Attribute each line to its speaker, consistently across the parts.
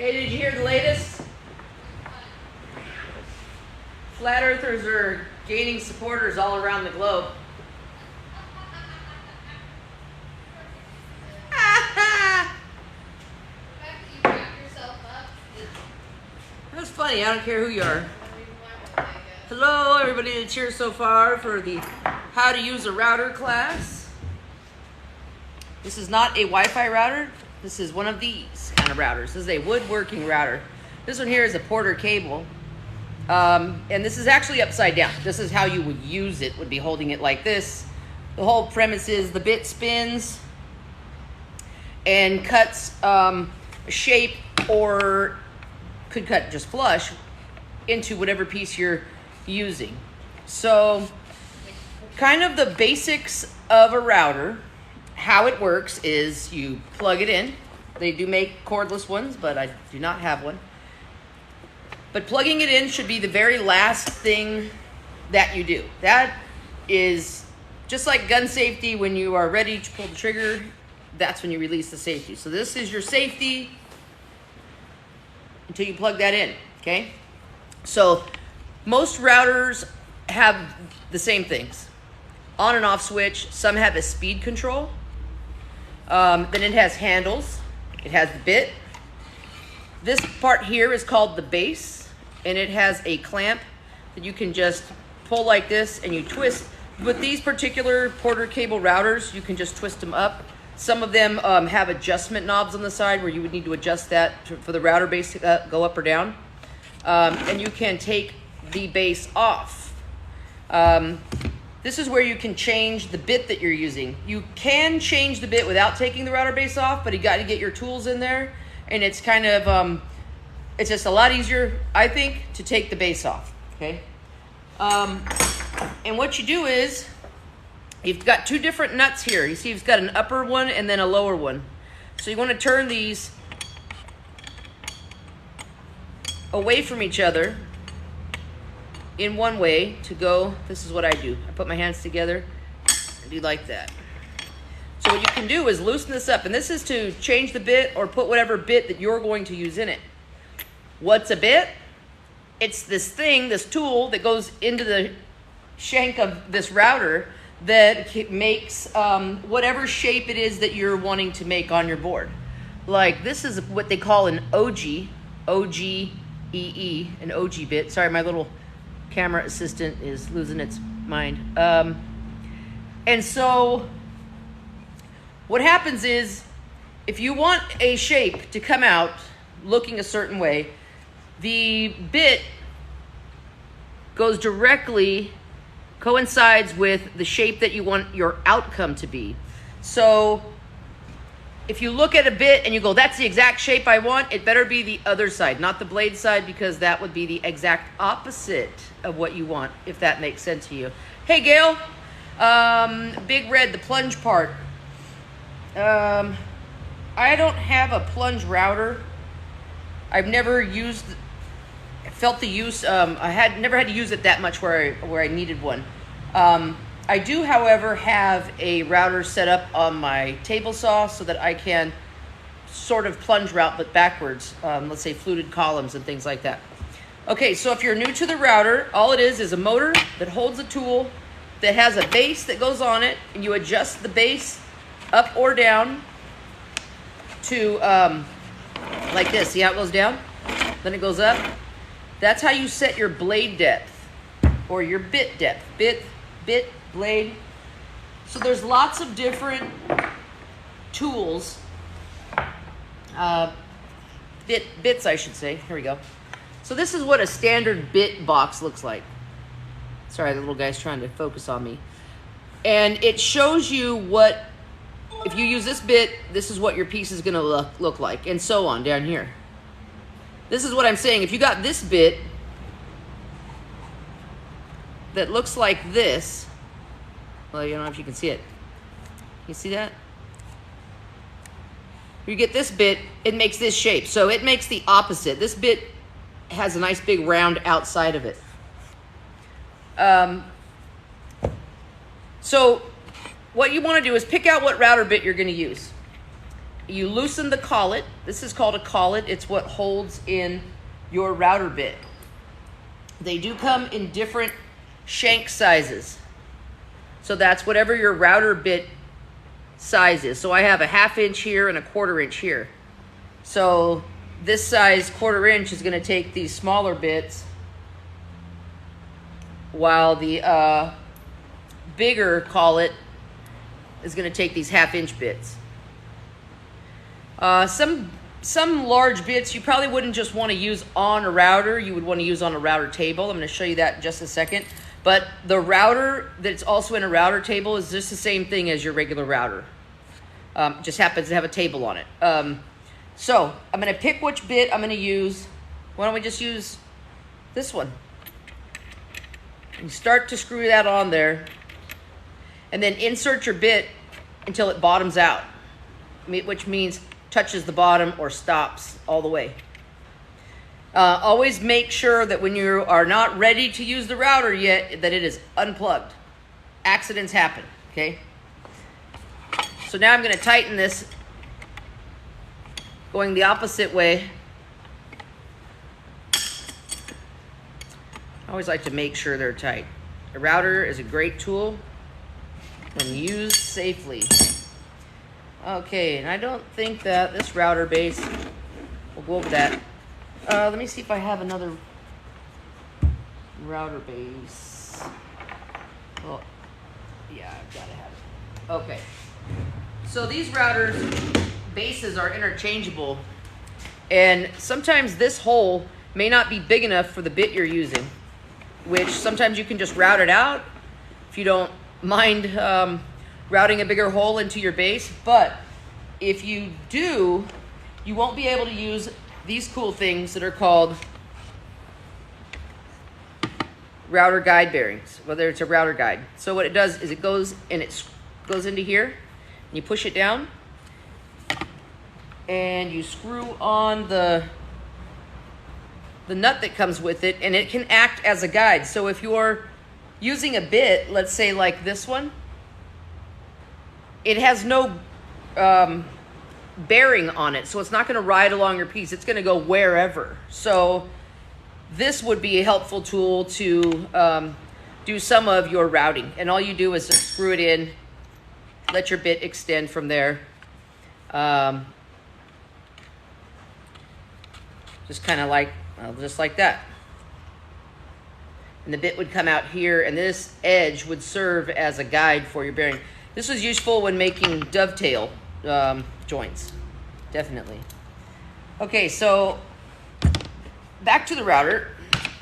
Speaker 1: Hey, did you hear the latest? Flat Earthers are gaining supporters all around the globe. That's funny. I don't care who you are. Hello, everybody that's here so far for the How to Use a Router class. This is not a Wi-Fi router. This is one of these kind of routers. This is a woodworking router. This one here is a Porter cable. And this is actually upside down. This is how you would use it, would be holding it like this. The whole premise is the bit spins and cuts a shape, or could cut just flush into whatever piece you're using. So kind of the basics of a router, how it works is you plug it in. They do make cordless ones, but I do not have one. But plugging it in should be the very last thing that you do. That is just like gun safety. When you are ready to pull the trigger, that's when you release the safety. So this is your safety until you plug that in, okay? So most routers have the same things. On and off switch. Some have a speed control. Then it has handles. It has the bit. This part here is called the base, and it has a clamp that you can just pull like this and you twist. With these particular Porter cable routers, you can just twist them up. Some of them have adjustment knobs on the side where you would need to adjust that for the router base to go up or down. And you can take the base off. This is where you can change the bit that you're using. You can change the bit without taking the router base off, but you got to get your tools in there. And it's kind of, it's just a lot easier, I think, to take the base off, okay? And what you do is, you've got two different nuts here. You see you've got an upper one and then a lower one. So you want to turn these away from each other in one way to go. This is what I do. I put my hands together and do like that. So what you can do is loosen this up, and this is to change the bit or put whatever bit that you're going to use in it. What's a bit? It's this thing, this tool that goes into the shank of this router that makes whatever shape it is that you're wanting to make on your board. Like this is what they call an OG, O-G-E-E, an OG bit. Sorry, my little camera assistant is losing its mind. And so what happens is, if you want a shape to come out looking a certain way, the bit coincides with the shape that you want your outcome to be. So if you look at a bit and you go, that's the exact shape I want, it better be the other side, not the blade side, because that would be the exact opposite of what you want, if that makes sense to you. Hey, Gail. Big Red, the plunge part. I don't have a plunge router. I've never felt the use. I never had to use it that much where I needed one. I do, however, have a router set up on my table saw so that I can sort of plunge route, but backwards. Let's say fluted columns and things like that. Okay, so if you're new to the router, all it is a motor that holds a tool that has a base that goes on it, and you adjust the base up or down to like this. See how it goes down? Then it goes up. That's how you set your blade depth or your bit depth. Bit, blade. So there's lots of different tools. Bits, I should say. Here we go. So this is what a standard bit box looks like. Sorry, the little guy's trying to focus on me. And it shows you what, if you use this bit, this is what your piece is going to look like, and so on down here. This is what I'm saying. If you got this bit that looks like this, well, you don't know if you can see it. You see that? You get this bit, it makes this shape. So it makes the opposite. This bit has a nice big round outside of it. So what you want to do is pick out what router bit you're going to use. you loosen the collet. This is called a collet. It's what holds in your router bit. They do come in different shank sizes. So that's whatever your router bit size is. So I have a 1/2 inch here and a 1/4 inch here. So this size 1/4 inch is going to take these smaller bits, while the bigger collet is going to take these 1/2 inch bits. Some large bits you probably wouldn't just want to use on a router. You would want to use on a router table. I'm going to show you that in just a second. But the router that's also in a router table is just the same thing as your regular router. Just happens to have a table on it. So I'm going to pick which bit I'm going to use. Why don't we just use this one? You start to screw that on there, and then insert your bit until it bottoms out, which means touches the bottom or stops all the way. Always make sure that when you are not ready to use the router yet, that it is unplugged. Accidents happen, okay? So now I'm going to tighten this going the opposite way. I always like to make sure they're tight. A router is a great tool when used safely. Okay, and I don't think that this router base will go over that. Let me see if I have another router base. Well, yeah, I've got to have it. Okay, so these routers bases are interchangeable, and sometimes this hole may not be big enough for the bit you're using, which sometimes you can just route it out if you don't mind routing a bigger hole into your base. But if you do, you won't be able to use these cool things that are called router guide bearings, whether it's a router guide. So what it does is it goes into here, and you push it down, and you screw on the nut that comes with it, and it can act as a guide. So if you're using a bit, let's say like this one, it has no bearing on it, so it's not going to ride along your piece. It's going to go wherever. So this would be a helpful tool to do some of your routing, and all you do is just screw it in, let your bit extend from there. Just kind of like, just like that. And the bit would come out here, and this edge would serve as a guide for your bearing. This was useful when making dovetail joints, definitely. Okay, so back to the router.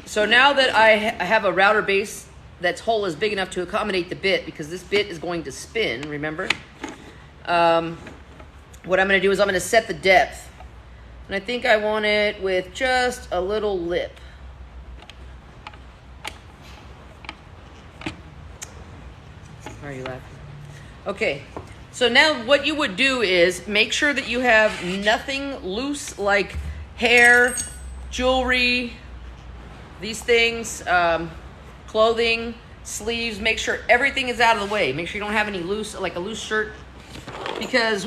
Speaker 1: So now that I have a router base that's hole is big enough to accommodate the bit, because this bit is going to spin, remember? What I'm going to do is I'm going to set the depth. And I think I want it with just a little lip. Why are you laughing? Okay, so now what you would do is make sure that you have nothing loose like hair, jewelry, these things, clothing, sleeves. Make sure everything is out of the way. Make sure you don't have any loose, like a loose shirt, because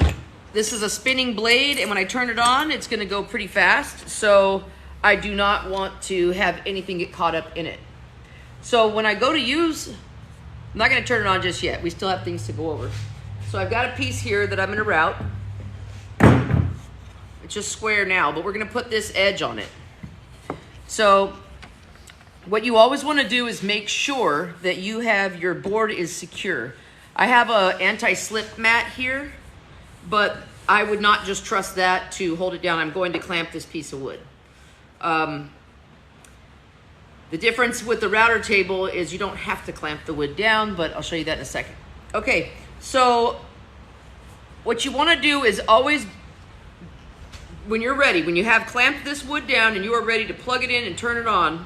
Speaker 1: this is a spinning blade, and when I turn it on, it's going to go pretty fast. So I do not want to have anything get caught up in it. So when I go to use, I'm not going to turn it on just yet. We still have things to go over. So I've got a piece here that I'm going to route. It's just square now, but we're going to put this edge on it. So what you always want to do is make sure that you have your board is secure. I have a anti-slip mat here, but I would not just trust that to hold it down. I'm going to clamp this piece of wood. The difference with the router table is you don't have to clamp the wood down, but I'll show you that in a second. Okay, so what you want to do is always, when you're ready, when you have clamped this wood down and you are ready to plug it in and turn it on,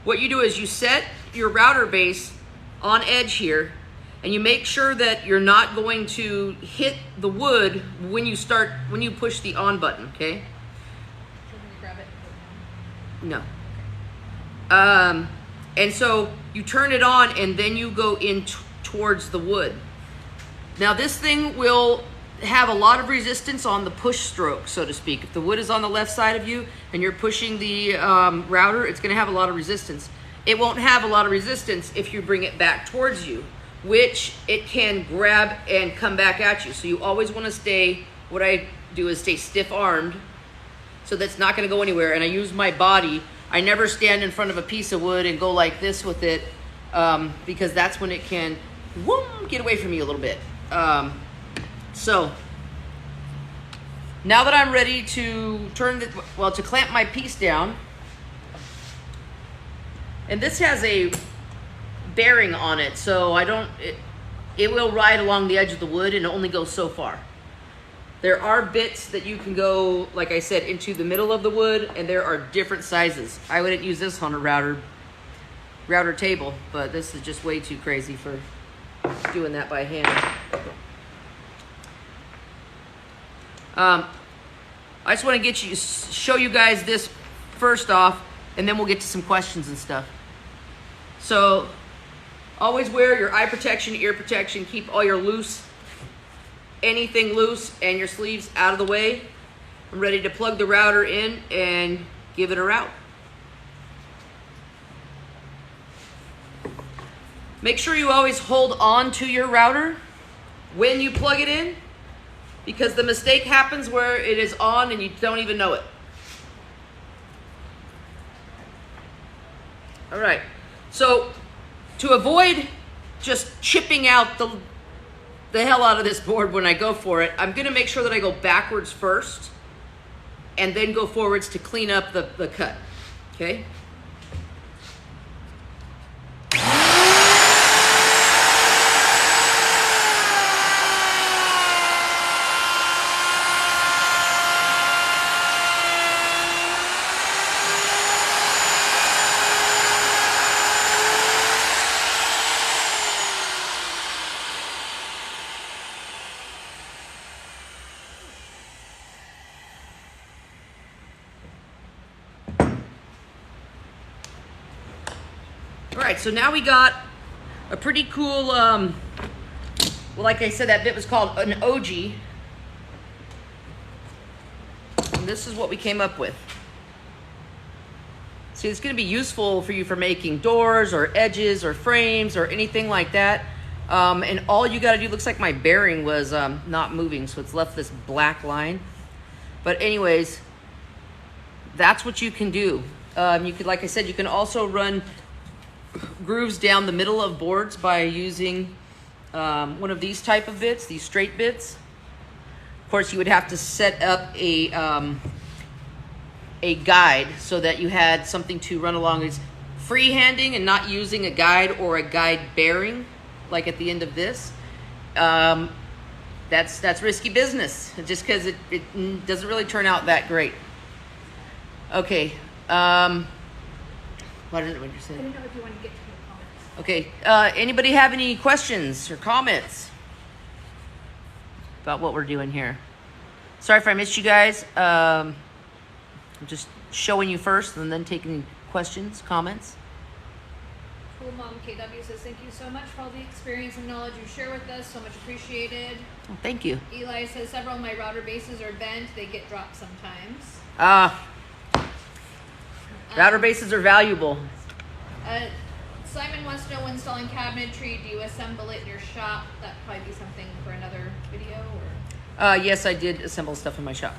Speaker 1: what you do is you set your router base on edge here, and you make sure that you're not going to hit the wood when you push the on button, okay?
Speaker 2: Should we grab it?
Speaker 1: No. And so you turn it on, and then you go in towards the wood. Now this thing will have a lot of resistance on the push stroke, so to speak. If the wood is on the left side of you and you're pushing the router, it's going to have a lot of resistance. It won't have a lot of resistance if you bring it back towards you, which it can grab and come back at you. So you always want to stay, what I do is stay stiff-armed, so that's not going to go anywhere. And I use my body. I never stand in front of a piece of wood and go like this with it, because that's when it can get away from you a little bit. So now that I'm ready to to clamp my piece down, and this has a bearing on it, so it will ride along the edge of the wood and only go so far. There are bits that you can go, like I said, into the middle of the wood, and there are different sizes. I wouldn't use this on a router table, but this is just way too crazy for doing that by hand. I just want to show you guys this first off, and then we'll get to some questions and stuff. So always wear your eye protection, ear protection, keep all your anything loose, and your sleeves out of the way. I'm ready to plug the router in and give it a route. Make sure you always hold on to your router when you plug it in, because the mistake happens where it is on and you don't even know it. All right, so to avoid just chipping out the hell out of this board when I go for it, I'm gonna make sure that I go backwards first and then go forwards to clean up the cut, okay? All right, so now we got a pretty cool, well, like I said, that bit was called an OG. And this is what we came up with. See, it's gonna be useful for you for making doors or edges or frames or anything like that. And all you gotta do, looks like my bearing was not moving, so it's left this black line. But anyways, that's what you can do. You could, like I said, you can also run grooves down the middle of boards by using one of these type of bits, these straight bits. Of course, you would have to set up a guide so that you had something to run along. It's freehanding and not using a guide or a guide bearing, like at the end of this. That's risky business, just because it doesn't really turn out that great. Okay. What did you say?
Speaker 2: I didn't know if you wanted to get to your comments.
Speaker 1: Okay. Anybody have any questions or comments about what we're doing here? Sorry if I missed you guys. I'm just showing you first and then taking questions, comments.
Speaker 2: Cool Mom KW says, thank you so much for all the experience and knowledge you share with us. So much appreciated.
Speaker 1: Oh, thank you.
Speaker 2: Eli says, several of my router bases are bent. They get dropped sometimes.
Speaker 1: Router bases are valuable.
Speaker 2: Simon wants to know when installing cabinetry, do you assemble it in your shop? That'd probably be something for another video. Or
Speaker 1: Yes, I did assemble stuff in my shop.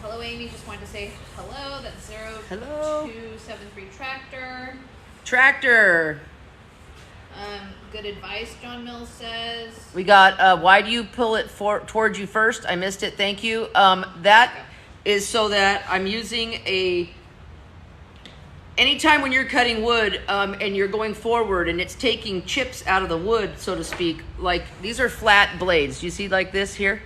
Speaker 2: Hello Amy, just wanted to say hello. That's
Speaker 1: Hello.
Speaker 2: 0273 Tractor.
Speaker 1: Tractor.
Speaker 2: Good advice, John Mills says.
Speaker 1: We got, why do you pull it towards you first? I missed it, thank you. That is so that I'm using anytime when you're cutting wood and you're going forward and it's taking chips out of the wood, so to speak, like these are flat blades. You see like this here?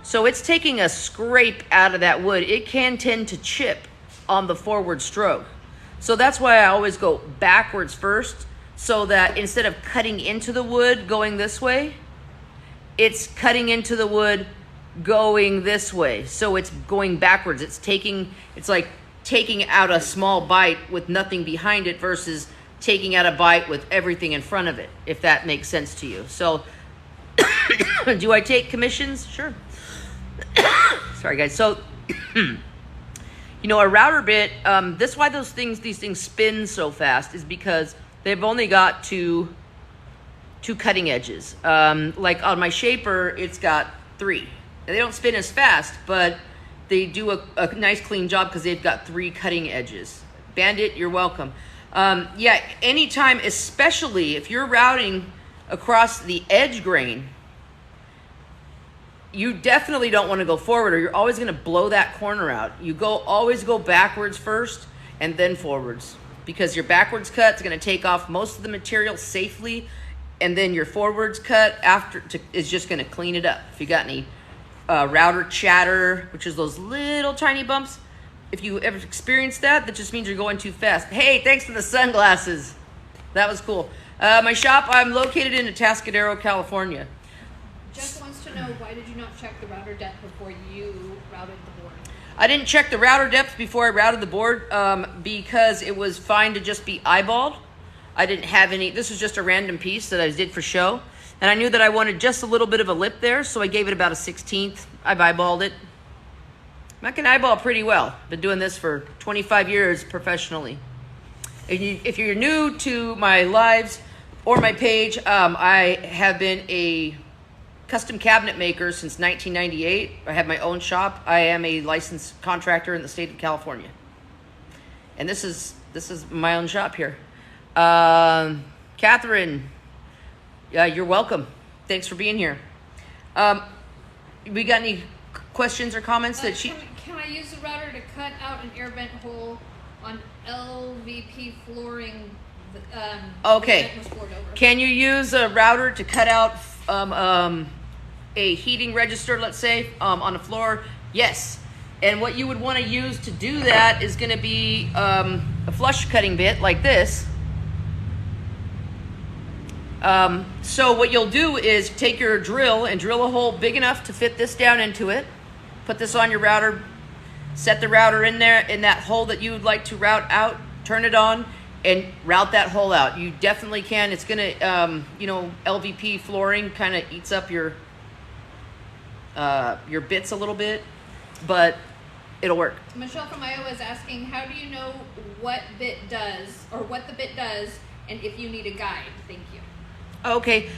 Speaker 1: So it's taking a scrape out of that wood. It can tend to chip on the forward stroke. So that's why I always go backwards first, so that instead of cutting into the wood going this way, it's cutting into the wood going this way. So it's going backwards. It's like taking out a small bite with nothing behind it versus taking out a bite with everything in front of it, if that makes sense to you. So Do I take commissions? Sure. Sorry, guys. So, a router bit, that's why these things spin so fast, is because they've only got two cutting edges. Like on my shaper, it's got 3. They don't spin as fast, but they do a nice clean job because they've got 3 cutting edges. Bandit, you're welcome. Yeah, anytime, especially if you're routing across the edge grain, you definitely don't want to go forward, or you're always going to blow that corner out. You always go backwards first and then forwards, because your backwards cut is going to take off most of the material safely, and then your forwards cut is just going to clean it up. If you got any router chatter, which is those little tiny bumps, if you ever experienced that just means you're going too fast. Hey, thanks for the sunglasses. That was cool. My shop, I'm located in Atascadero, California.
Speaker 2: Jeff wants to know, why did you not check the router depth before you routed the board?
Speaker 1: I didn't check the router depth before I routed the board because it was fine to just be eyeballed. I didn't have any, this was just a random piece that I did for show. And I knew that I wanted just a little bit of a lip there, so I gave it about a 1/16. I've eyeballed it. I can eyeball pretty well. Been doing this for 25 years professionally. If you're new to my lives or my page, I have been a custom cabinet maker since 1998. I have my own shop. I am a licensed contractor in the state of California. And this is my own shop here. Catherine, you're welcome. Thanks for being here. We got any questions or comments that she...
Speaker 2: Can I use the router to cut out an air vent hole on LVP flooring?
Speaker 1: Okay. Can you use a router to cut out a heating register, let's say, on a floor? Yes. And what you would want to use to do that is going to be a flush cutting bit like this. So what you'll do is take your drill and drill a hole big enough to fit this down into it. Put this on your router. Set the router in there, in that hole that you would like to route out. Turn it on and route that hole out. You definitely can. It's going to, LVP flooring kind of eats up your bits a little bit, but it'll work.
Speaker 2: Michelle from Iowa is asking, how do you know what bit does, or what the bit does, and if you need a guide? Thank you.
Speaker 1: Okay.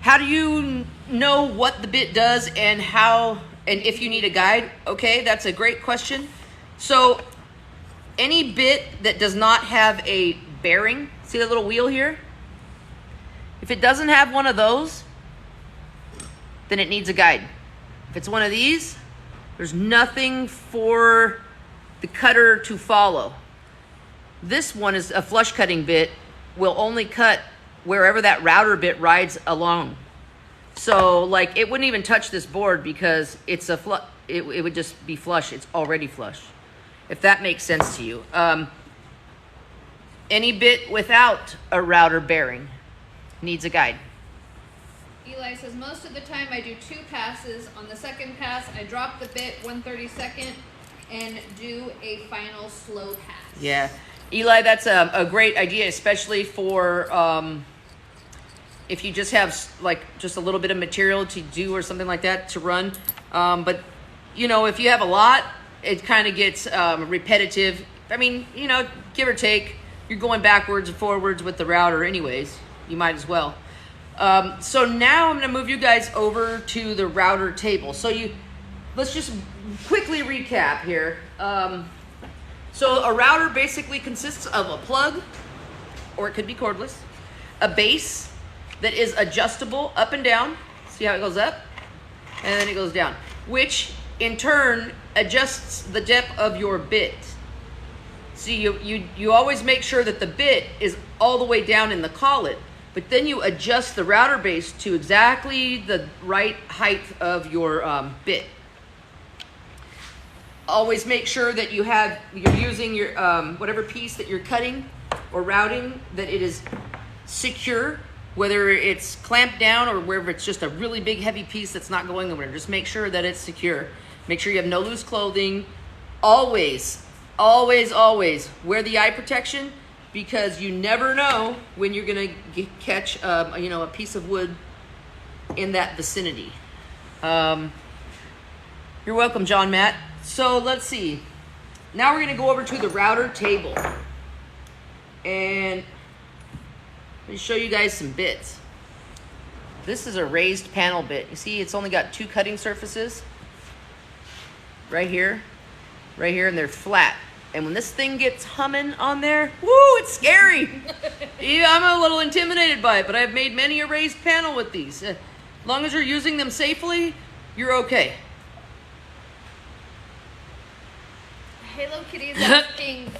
Speaker 1: How do you know what the bit does and if you need a guide? Okay, that's a great question. So any bit that does not have a bearing, see the little wheel here? If it doesn't have one of those, then it needs a guide. If it's one of these, there's nothing for the cutter to follow. This one is a flush cutting bit, will only cut wherever that router bit rides along. So like it wouldn't even touch this board because it's it would just be flush. It's already flush, if that makes sense to you. Any bit without a router bearing needs a guide.
Speaker 2: Eli says, most of the time I do 2 passes. On the second pass, I drop the bit 1/32 and do a final slow pass.
Speaker 1: Yeah. Eli, that's a great idea, especially for if you just have just a little bit of material to do or something like that to run. But, if you have a lot, it kind of gets repetitive. I mean, give or take, you're going backwards and forwards with the router anyways. You might as well. So now I'm going to move you guys over to the router table. So let's just quickly recap here. So a router basically consists of a plug, or it could be cordless, a base that is adjustable up and down. See how it goes up? And then it goes down, which in turn adjusts the depth of your bit. See, you always make sure that the bit is all the way down in the collet, but then you adjust the router base to exactly the right height of your bit. Always make sure that you're using your whatever piece that you're cutting or routing, that it is secure, whether it's clamped down or whether it's just a really big heavy piece that's not going anywhere. Just make sure that it's secure. Make sure you have no loose clothing. Always, always, always wear the eye protection, because you never know when you're gonna catch a piece of wood in that vicinity. You're welcome, John Matt. So let's see. Now we're going to go over to the router table. And let me show you guys some bits. This is a raised panel bit. You see, it's only got 2 cutting surfaces. Right here, and they're flat. And when this thing gets humming on there, woo, it's scary. Yeah, I'm a little intimidated by it, but I've made many a raised panel with these. As long as you're using them safely, you're okay.
Speaker 2: Halo Kitty is asking.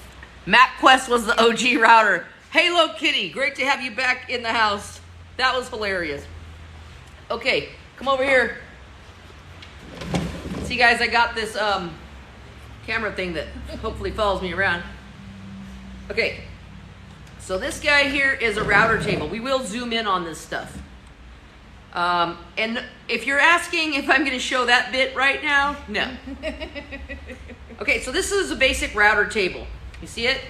Speaker 1: MapQuest was the OG router. Halo Kitty, great to have you back in the house. That was hilarious. Okay, come over here. See, guys, I got this camera thing that hopefully follows me around. Okay, so this guy here is a router table. We will zoom in on this stuff. And if you're asking if I'm going to show that bit right now, no. Okay, so this is a basic router table. You see it?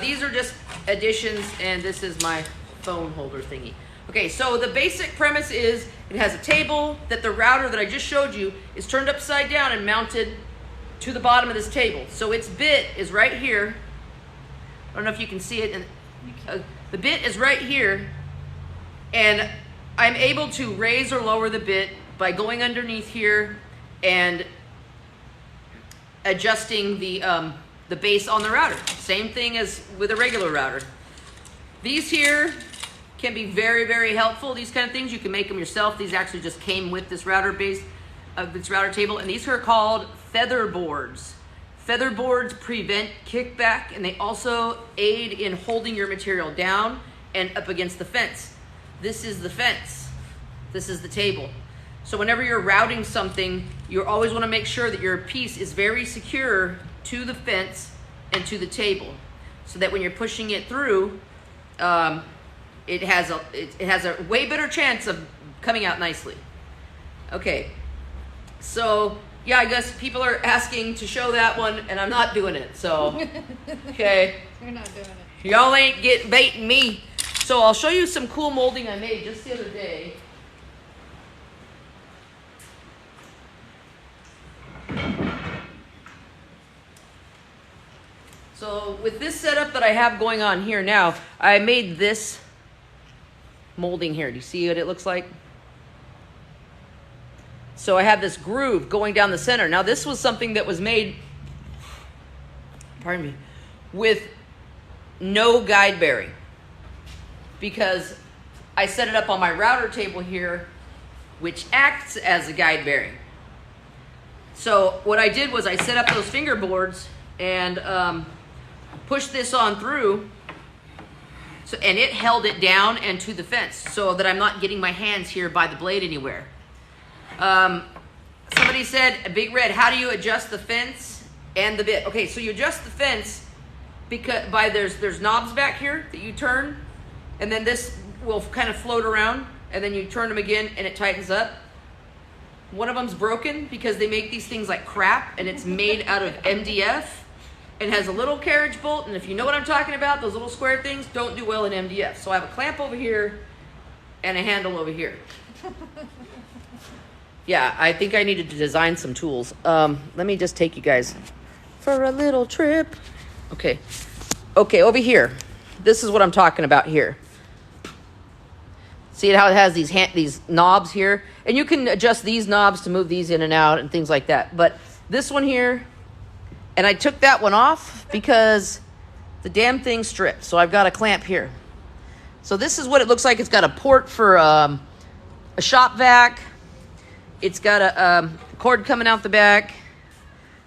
Speaker 1: These are just additions, and this is my phone holder thingy. Okay, so the basic premise is it has a table that the router that I just showed you is turned upside down and mounted to the bottom of this table. So its bit is right here. I don't know if you can see it. And the bit is right here, and I'm able to raise or lower the bit by going underneath here and adjusting the base on the router. Same thing as with a regular router. These here can be very, very helpful. These kind of things, you can make them yourself. These actually just came with this router base, this router table, and these are called feather boards. Feather boards prevent kickback, and they also aid in holding your material down and up against the fence. This is the fence. This is the table. So whenever you're routing something, you always want to make sure that your piece is very secure to the fence and to the table, so that when you're pushing it through, it has a way better chance of coming out nicely. Okay, so yeah, I guess people are asking to show that one, and I'm not doing it. So okay,
Speaker 2: You're not doing it.
Speaker 1: y'all ain't baiting me. So I'll show you some cool molding I made just the other day. So with this setup that I have going on here now, I made this molding here. Do you see what it looks like? So I have this groove going down the center. Now this was something that was made, pardon me, with no guide bearing, because I set it up on my router table here, which acts as a guide bearing. So what I did was I set up those fingerboards and pushed this on through, so, and it held it down and to the fence so that I'm not getting my hands here by the blade anywhere. Somebody said, Big Red, how do you adjust the fence and the bit? Okay, so you adjust the fence because there's knobs back here that you turn, and then this will kind of float around, and then you turn them again and it tightens up. One of them's broken because they make these things like crap, and it's made out of MDF and has a little carriage bolt, and if you know what I'm talking about, those little square things don't do well in MDF. So I have a clamp over here and a handle over here. Yeah, I think I needed to design some tools. Let me just take you guys for a little trip. Okay, over here. This is what I'm talking about here. See how it has these knobs here? And you can adjust these knobs to move these in and out and things like that. But this one here, and I took that one off because the damn thing stripped. So I've got a clamp here. So this is what it looks like. It's got a port for a shop vac. It's got a cord coming out the back.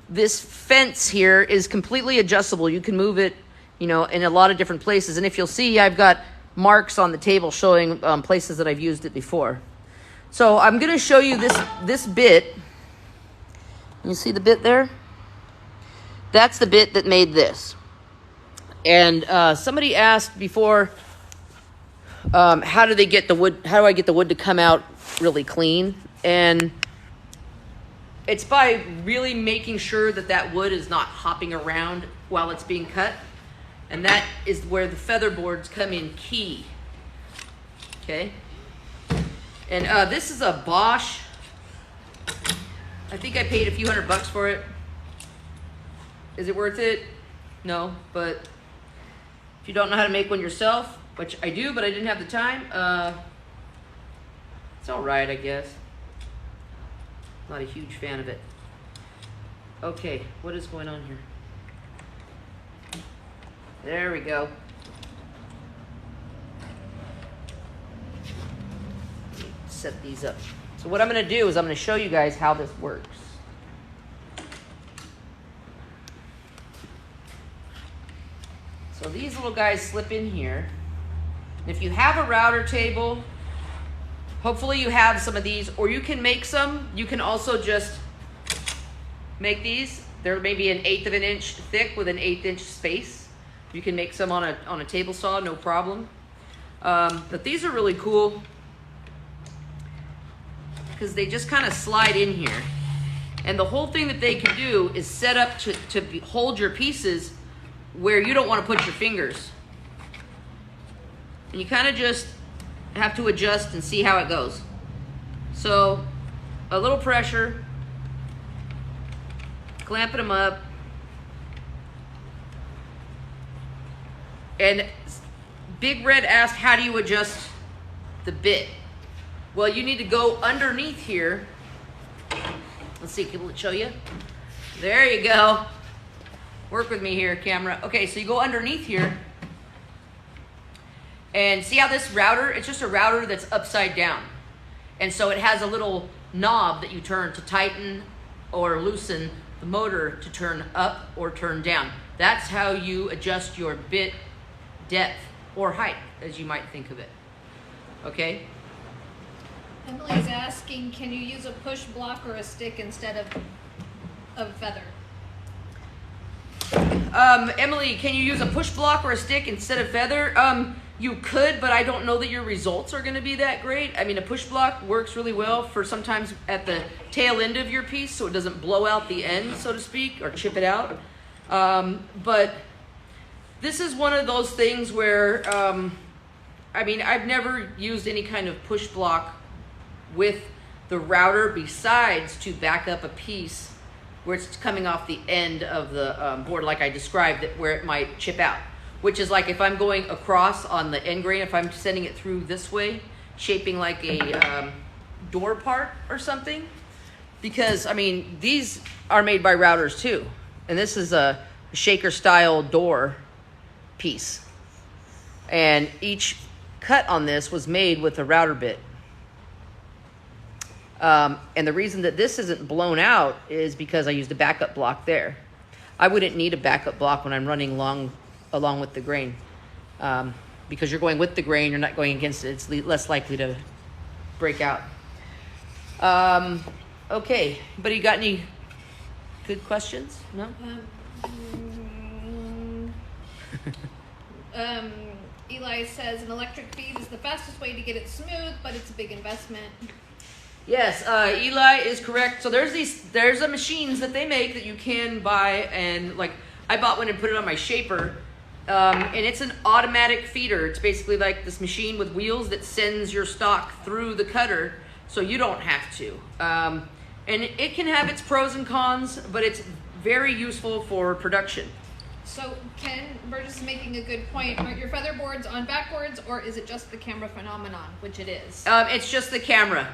Speaker 1: This fence here is completely adjustable. You can move it, in a lot of different places. And if you'll see, I've got marks on the table showing places that I've used it before. So I'm going to show you this bit. You see the bit there? That's the bit that made this. And somebody asked before, how do I get the wood to come out really clean? And it's by really making sure that wood is not hopping around while it's being cut. And that is where the feather boards come in key. Okay? And this is a Bosch. I think I paid a few $100 for it. Is it worth it? No, but if you don't know how to make one yourself, which I do, but I didn't have the time, it's all right, I guess. Not a huge fan of it. Okay, what is going on here? There we go. Set these up. So what I'm going to do is I'm going to show you guys how this works. So these little guys slip in here. And if you have a router table, hopefully you have some of these, or you can make some. You can also just make these. They're maybe 1/8 of an inch thick with an 1/8 inch space. You can make some on a table saw, no problem. But these are really cool because they just kind of slide in here. And the whole thing that they can do is set up to hold your pieces where you don't want to put your fingers. And you kind of just have to adjust and see how it goes. So a little pressure, clamping them up. And Big Red asked, how do you adjust the bit? Well, you need to go underneath here. Let's see, can we show you? There you go. Work with me here, camera. Okay, so you go underneath here. And see how this router, it's just a router that's upside down. And so it has a little knob that you turn to tighten or loosen the motor to turn up or turn down. That's how you adjust your bit depth or height, as you might think of it. Okay?
Speaker 2: Emily's asking, can you use a push block or a stick instead of feather?
Speaker 1: Emily, can you use a push block or a stick instead of feather? You could, but I don't know that your results are going to be that great. I mean, a push block works really well for sometimes at the tail end of your piece, so it doesn't blow out the end, so to speak, or chip it out. But this is one of those things where, I mean, I've never used any kind of push block with the router besides to back up a piece where it's coming off the end of the board like I described it, where it might chip out. Which is like if I'm going across on the end grain, if I'm sending it through this way, shaping like a door part or something. Because, I mean, these are made by routers too. And this is a shaker style door piece. And each cut on this was made with a router bit. And the reason that this isn't blown out is because I used a backup block there. I wouldn't need a backup block when I'm running along with the grain. Because you're going with the grain, you're not going against it. It's less likely to break out. Okay, but you got any good questions? No?
Speaker 2: Eli says an electric feed is the fastest way to get it smooth, but it's a big investment.
Speaker 1: Yes, Eli is correct. So there's machines that they make that you can buy, and like I bought one and put it on my shaper, and it's an automatic feeder. It's basically like this machine with wheels that sends your stock through the cutter, so you don't have to. And it can have its pros and cons, but it's very useful for production.
Speaker 2: So Ken Burgess is making a good point. Aren't your feather boards on backboards, or is it just the camera phenomenon, which it is?
Speaker 1: It's just the camera.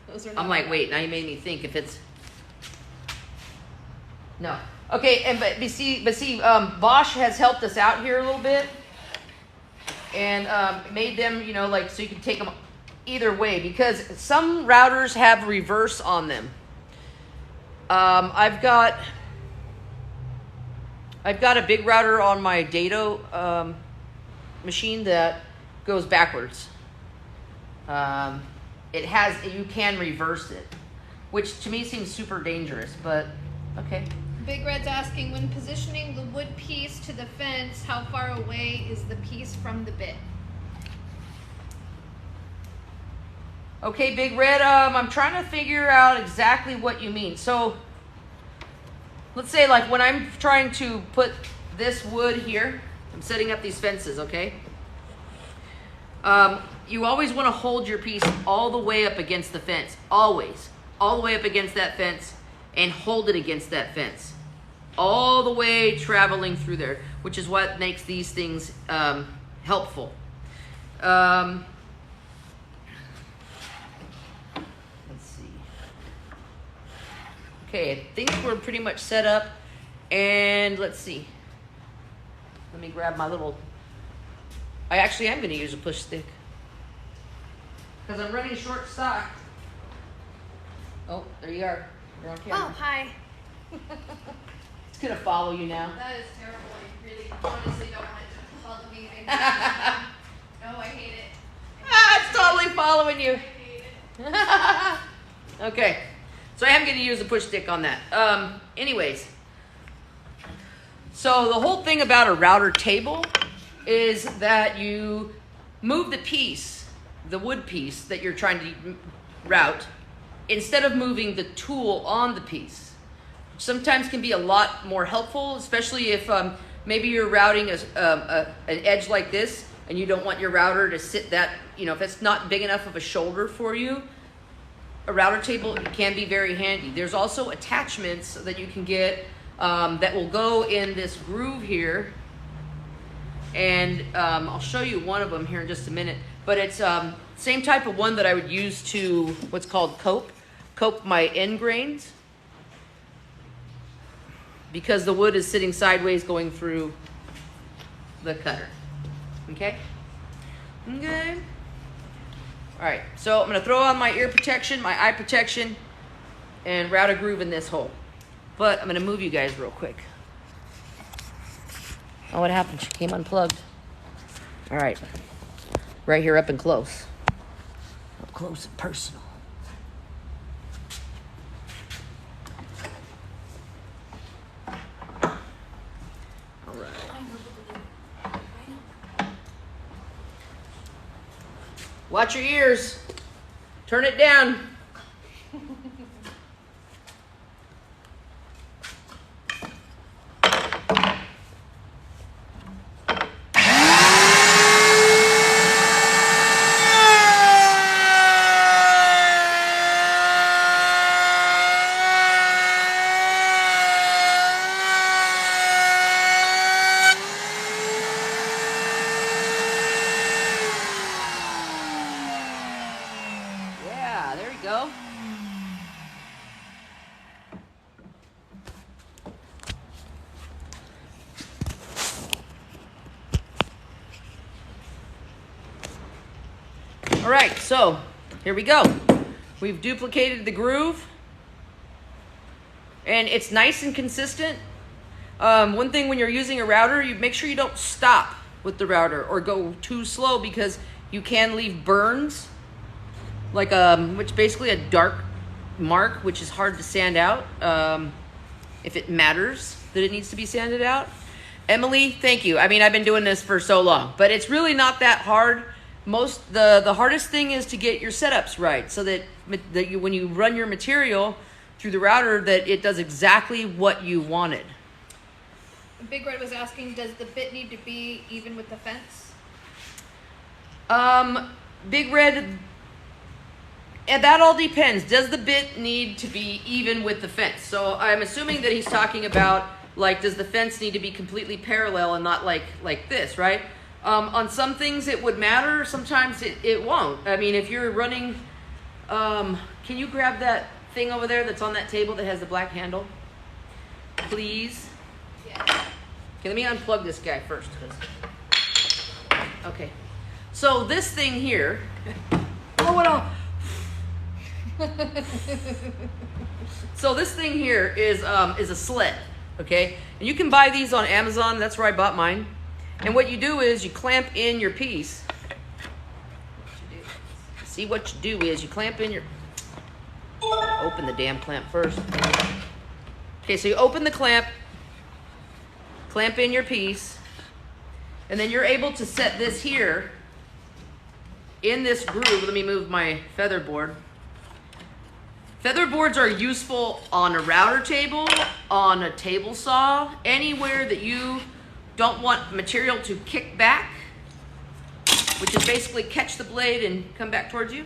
Speaker 2: Those are not
Speaker 1: I'm like, wait, now you made me think if it's... No. Okay, but see, Bosch has helped us out here a little bit. And made them, you know, like, so you can take them either way. Because some routers have reverse on them. I've got a big router on my Dado machine that goes backwards. You can reverse it, which to me seems super dangerous, but okay.
Speaker 2: Big Red's asking, when positioning the wood piece to the fence, how far away is the piece from the bit?
Speaker 1: Okay, Big Red, I'm trying to figure out exactly what you mean. So let's say like when I'm trying to put this wood here, I'm setting up these fences, okay? You always want to hold your piece all the way up against the fence. Always. All the way up against that fence and hold it against that fence. All the way traveling through there, which is what makes these things helpful. Let's see. Okay, I think we're pretty much set up. And let's see. Let me grab my little... I actually am going to use a push stick. Because I'm running short stock. Oh, there you are. You're on camera.
Speaker 2: Oh, hi.
Speaker 1: It's going to follow you now.
Speaker 2: That is terrible. I really honestly don't want it to follow me. No, I hate it.
Speaker 1: It's totally following you.
Speaker 2: I hate it.
Speaker 1: Okay. So I am going to use a push stick on that. Anyways. So the whole thing about a router table is that you move the piece, the wood piece that you're trying to route, instead of moving the tool on the piece. Sometimes can be a lot more helpful, especially if maybe you're routing an edge like this and you don't want your router to sit that, if it's not big enough of a shoulder for you, a router table can be very handy. There's also attachments that you can get that will go in this groove here. And I'll show you one of them here in just a minute. But it's same type of one that I would use to what's called cope my end grains. Because the wood is sitting sideways going through the cutter. Okay? Okay. All right, so I'm going to throw on my ear protection, my eye protection, and route a groove in this hole. But I'm going to move you guys real quick. Oh, what happened? She came unplugged. All right. Right here up and close. Up close and personal. All right. Watch your ears. Turn it down. All right, so here we go. We've duplicated the groove, and it's nice and consistent. One thing when you're using a router, you make sure you don't stop with the router or go too slow, because you can leave burns, like which basically a dark mark, which is hard to sand out if it matters that it needs to be sanded out. Emily, thank you. I mean, I've been doing this for so long, but it's really not that hard. The hardest thing is to get your setups right, so that when you run your material through the router, that it does exactly what you wanted.
Speaker 2: Big Red was asking, does the bit need to be even with the fence?
Speaker 1: Big Red, and that all depends. Does the bit need to be even with the fence? So I'm assuming that he's talking about, like, does the fence need to be completely parallel and not like this, right? On some things it would matter. Sometimes it won't. I mean, if you're running, can you grab that thing over there that's on that table that has the black handle? Please.
Speaker 2: Yeah.
Speaker 1: Okay, let me unplug this guy first. Okay. So this thing here, blow it off. So this thing here is a sled, okay? And you can buy these on Amazon. That's where I bought mine. And what you do is you clamp in your piece. See, what you do is you clamp in your... Open the damn clamp first. Okay, so you open the clamp in your piece, and then you're able to set this here in this groove. Let me move my feather board. Feather boards are useful on a router table, on a table saw, anywhere that you don't want material to kick back. which is basically catch the blade and come back towards you.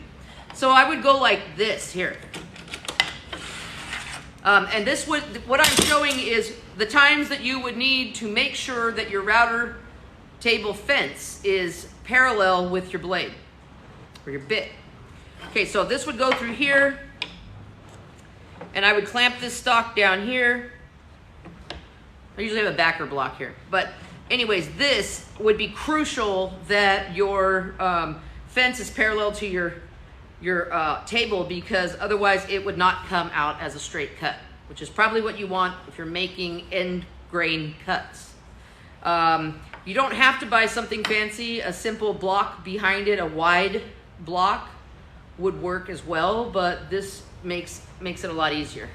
Speaker 1: So I would go like this here. And this would, what I'm showing is the times that you would need to make sure that your router table fence is parallel with your blade or your bit. Okay, so this would go through here, and I would clamp this stock down here. I usually have a backer block here, but anyways, this would be crucial that your fence is parallel to your table, because otherwise it would not come out as a straight cut, which is probably what you want if you're making end grain cuts. You don't have to buy something fancy. A simple block behind it, a wide block, would work as well, but this makes it a lot easier.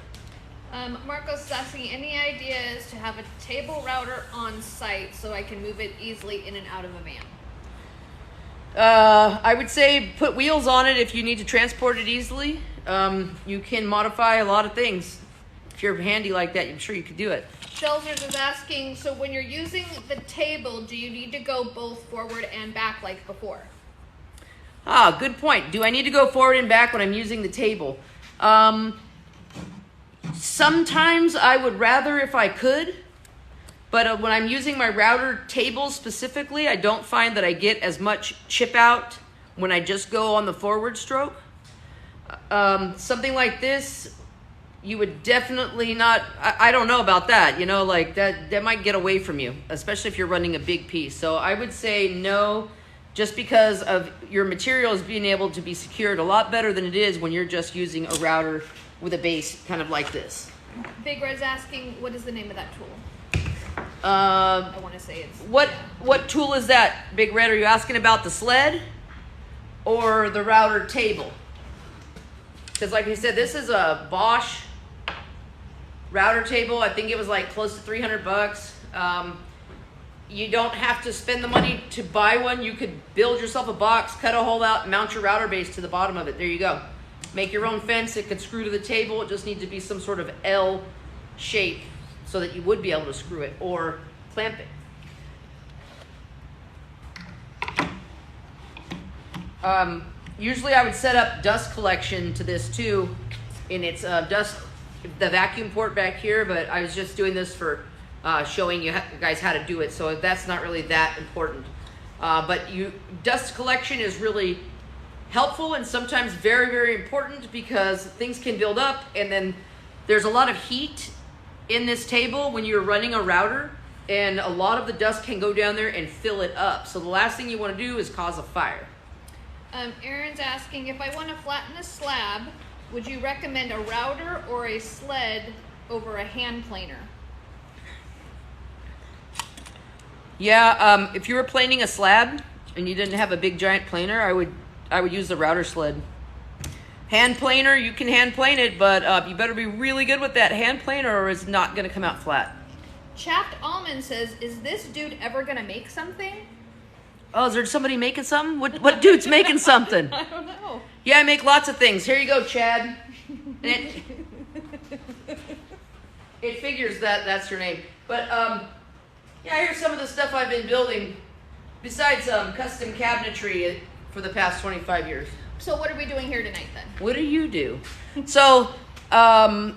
Speaker 2: Marcos is asking, any ideas to have a table router on site so I can move it easily in and out of a van?
Speaker 1: I would say put wheels on it if you need to transport it easily. You can modify a lot of things. If you're handy like that, I'm sure you could do it.
Speaker 2: Shelzers is asking, so when you're using the table, do you need to go both forward and back like before?
Speaker 1: Ah, good point. Do I need to go forward and back when I'm using the table? Sometimes I would rather if I could, but when I'm using my router table specifically, I don't find that I get as much chip out when I just go on the forward stroke. Something like this, you would definitely not, I don't know about that, you know, like that might get away from you, especially if you're running a big piece. So I would say no, just because of your materials being able to be secured a lot better than it is when you're just using a router with a base kind of like this.
Speaker 2: Big Red's asking, what is the name of that tool?
Speaker 1: I
Speaker 2: want to say it's...
Speaker 1: What tool is that, Big Red? Are you asking about the sled or the router table? Because like I said, this is a Bosch router table. I think it was like close to $300. You don't have to spend the money to buy one. You could build yourself a box, cut a hole out, and mount your router base to the bottom of it. There you go. Make your own fence. It could screw to the table. It just needs to be some sort of L shape so that you would be able to screw it or clamp it. Usually I would set up dust collection to this too, and it's dust, the vacuum port back here, but I was just doing this for showing you guys how to do it, so that's not really that important. But dust collection is really helpful and sometimes very, very important, because things can build up, and then there's a lot of heat in this table when you're running a router, and a lot of the dust can go down there and fill it up. So the last thing you want to do is cause a fire.
Speaker 2: Aaron's asking, if I want to flatten a slab, would you recommend a router or a sled over a hand planer?
Speaker 1: Yeah, if you were planing a slab and you didn't have a big giant planer, I would use the router sled. Hand planer, you can hand plane it, but you better be really good with that hand planer or it's not going to come out flat.
Speaker 2: Chapped Almond says, is this dude ever going to make something?
Speaker 1: Oh, is there somebody making something? What dude's making something?
Speaker 2: I don't know.
Speaker 1: Yeah, I make lots of things. Here you go, Chad. It figures that's your name. But, yeah, here's some of the stuff I've been building besides custom cabinetry for the past 25 years.
Speaker 2: So what are we doing here tonight then?
Speaker 1: What do you do? So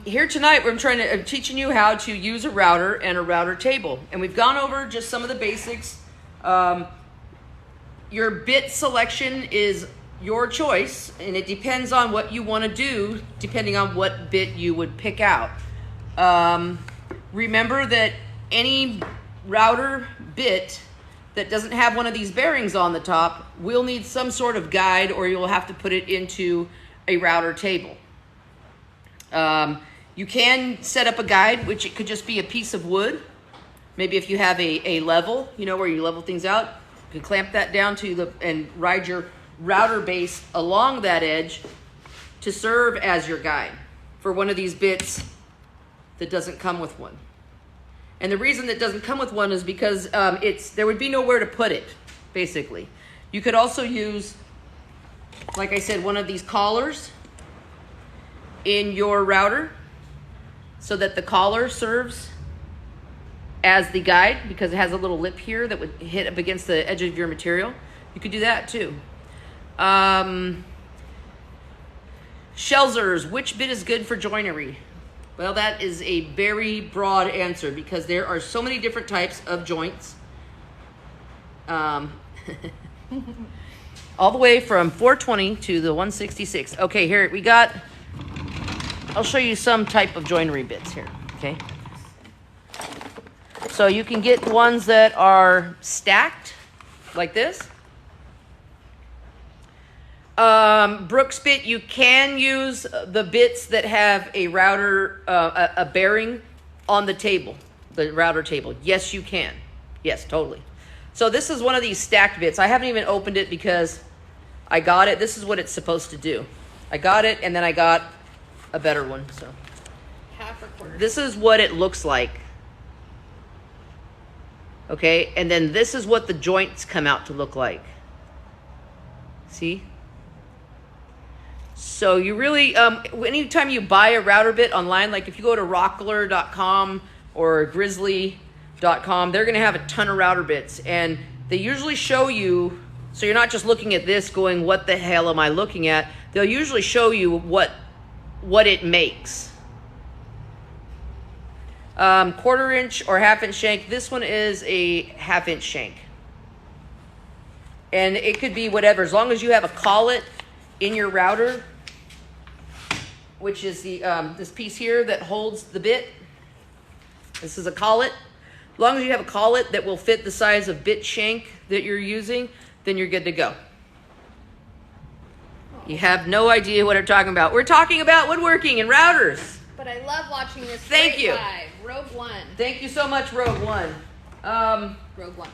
Speaker 1: here tonight I'm teaching you how to use a router and a router table. And we've gone over just some of the basics. Your bit selection is your choice, and it depends on what you want to do, depending on what bit you would pick out. Remember that any router bit that doesn't have one of these bearings on the top will need some sort of guide, or you'll have to put it into a router table. You can set up a guide, which it could just be a piece of wood. Maybe if you have a level, you know, where you level things out, you can clamp that down and ride your router base along that edge to serve as your guide for one of these bits that doesn't come with one. And the reason that doesn't come with one is because there would be nowhere to put it, basically. You could also use, like I said, one of these collars in your router so that the collar serves as the guide, because it has a little lip here that would hit up against the edge of your material. You could do that too. Shelzers, which bit is good for joinery? Well, that is a very broad answer because there are so many different types of joints. All the way from 420 to the 166. Okay, here we got, I'll show you some type of joinery bits here, okay? So you can get ones that are stacked, like this. Brooks bit, you can use the bits that have a router, a bearing on the table, the router table. Yes, you can. Yes, totally. So this is one of these stacked bits. I haven't even opened it because I got it. This is what it's supposed to do. I got it, and then I got a better one. So
Speaker 2: Half or quarter.
Speaker 1: this is what it looks like. Okay, and then this is what the joints come out to look like. See? So you really, anytime you buy a router bit online, like if you go to rockler.com or grizzly.com, they're going to have a ton of router bits. And they usually show you, so you're not just looking at this going, what the hell am I looking at? They'll usually show you what it makes. 1/4" or 1/2" shank. This one is a 1/2" shank. And it could be whatever, as long as you have a collet in your router, which is the this piece here that holds the bit. This is a collet. As long as you have a collet that will fit the size of bit shank that you're using, then you're good to go. You have no idea what I'm talking about. We're talking about woodworking and routers.
Speaker 2: But I love watching this.
Speaker 1: Thank you.
Speaker 2: Live. Rogue One.
Speaker 1: Thank you so much, Rogue One.
Speaker 2: Rogue One.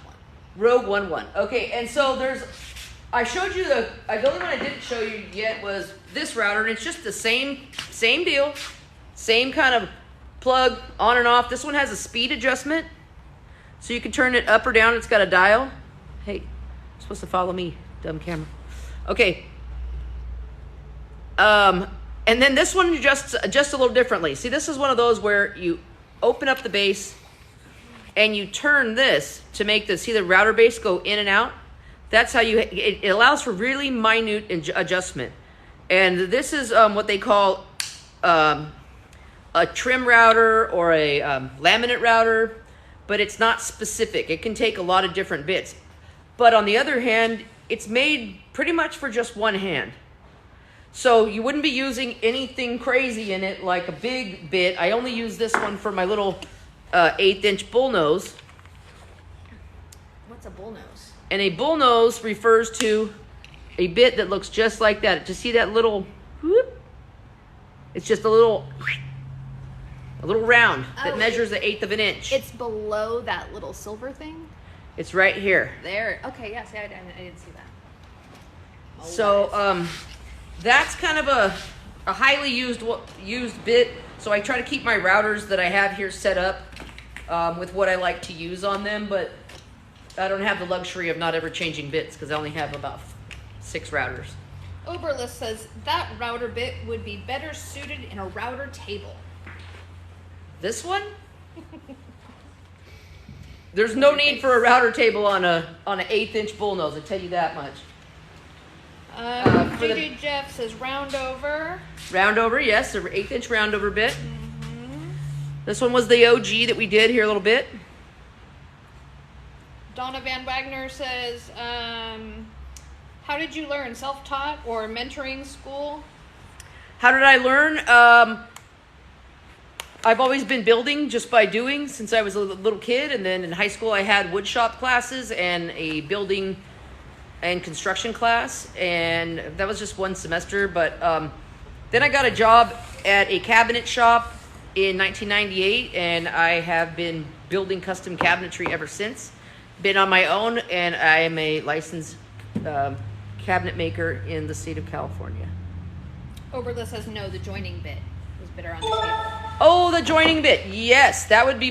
Speaker 1: Rogue One. Okay, and so there's, I showed you the only one I didn't show you yet was this router, and it's just the same deal, same kind of plug on and off. This one has a speed adjustment, so you can turn it up or down. It's got a dial. Hey, you're supposed to follow me, dumb camera. Okay. And then this one just a little differently. See, this is one of those where you open up the base and you turn this to make see the router base go in and out. That's how it allows for really minute adjustment. And this is what they call a trim router or a laminate router, but it's not specific. It can take a lot of different bits. But on the other hand, it's made pretty much for just one hand. So you wouldn't be using anything crazy in it like a big bit. I only use this one for my little 1/8" bullnose.
Speaker 2: What's a bullnose?
Speaker 1: And a bullnose refers to a bit that looks just like that. Just see that little whoop? It's just a little round that measures the 1/8 of an inch.
Speaker 2: It's below that little silver thing?
Speaker 1: It's right here.
Speaker 2: There. Okay, yes, I didn't see that.
Speaker 1: So that's kind of a highly used bit. So I try to keep my routers that I have here set up with what I like to use on them, but I don't have the luxury of not ever changing bits because I only have about 6 routers.
Speaker 2: Oberlist says that router bit would be better suited in a router table.
Speaker 1: This one? There's no need for a router table on an 1/8" bullnose, I tell you that much.
Speaker 2: JJ Jeff says round over.
Speaker 1: Round over, yes, an 1/8" round over bit. Mm-hmm. This one was the OG that we did here a little bit.
Speaker 2: Donna Van Wagner says, how did you learn? Self-taught or mentoring school?
Speaker 1: How did I learn? I've always been building just by doing since I was a little kid. And then in high school, I had wood shop classes and a building and construction class. And that was just one semester. But then I got a job at a cabinet shop in 1998. And I have been building custom cabinetry ever since. Been on my own, and I am a licensed cabinet maker in the state of California.
Speaker 2: Oberlist says no, the joining bit was better on the table.
Speaker 1: Oh, the joining bit. Yes, that would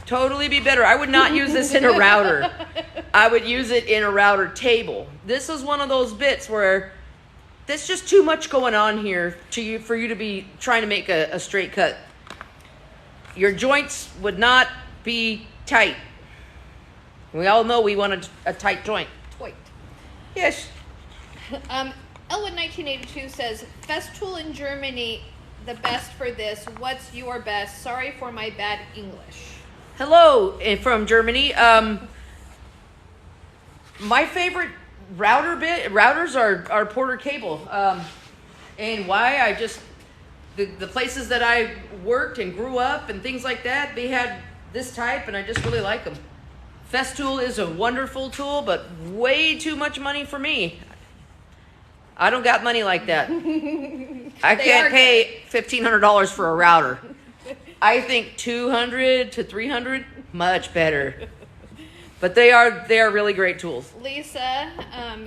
Speaker 1: totally be better. I would not use this in a router. I would use it in a router table. This is one of those bits where there's just too much going on here for you to be trying to make a straight cut. Your joints would not be tight. We all know we want a tight joint. Yes.
Speaker 2: Elwood1982 says, Festool in Germany, the best for this. What's your best? Sorry for my bad English.
Speaker 1: Hello, from Germany. My favorite routers are Porter Cable. And why? The places that I worked and grew up and things like that, they had this type, and I just really like them. Festool is a wonderful tool, but way too much money for me. I don't got money like that. I can't pay $1,500 for a router. I think $200 to $300, much better. But they are really great tools.
Speaker 2: Lisa,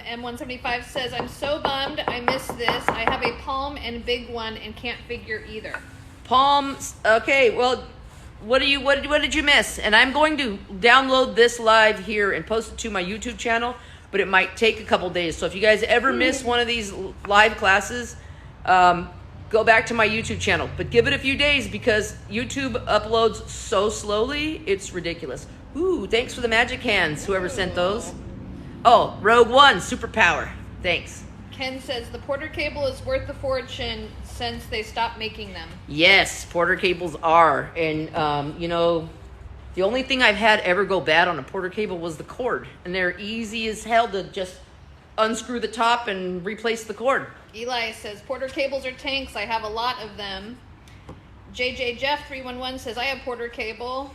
Speaker 2: M175 says, I'm so bummed I missed this. I have a Palm and big one and can't figure either.
Speaker 1: Palms, okay, well, what did you miss? And I'm going to download this live here and post it to my YouTube channel, but it might take a couple days. So if you guys ever miss one of these live classes, go back to my YouTube channel. But give it a few days because YouTube uploads so slowly, it's ridiculous. Ooh, thanks for the magic hands, whoever sent those. Oh, Rogue One, superpower. Thanks.
Speaker 2: Ken says, the Porter Cable is worth a fortune since they stopped making them.
Speaker 1: Yes, Porter Cables are. And, you know, the only thing I've had ever go bad on a Porter Cable was the cord. And they're easy as hell to just unscrew the top and replace the cord.
Speaker 2: Eli says, Porter Cables are tanks. I have a lot of them. JJ Jeff 311 says, I have Porter Cable.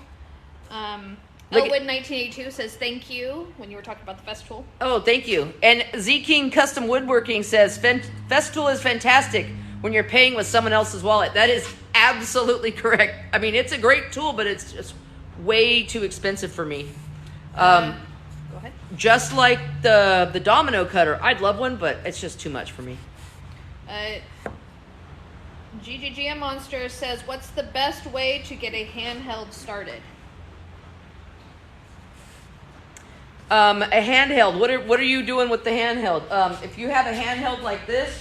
Speaker 2: Elwood1982 says, thank you, when you were talking about the Festool.
Speaker 1: Oh, thank you. And Z King Custom Woodworking says, Festool is fantastic when you're paying with someone else's wallet. That is absolutely correct. I mean, it's a great tool, but it's just way too expensive for me.
Speaker 2: Go ahead.
Speaker 1: Just like the domino cutter. I'd love one, but it's just too much for me.
Speaker 2: GGGM Monster says, what's the best way to get a handheld started?
Speaker 1: A handheld. What are you doing with the handheld? If you have a handheld like this,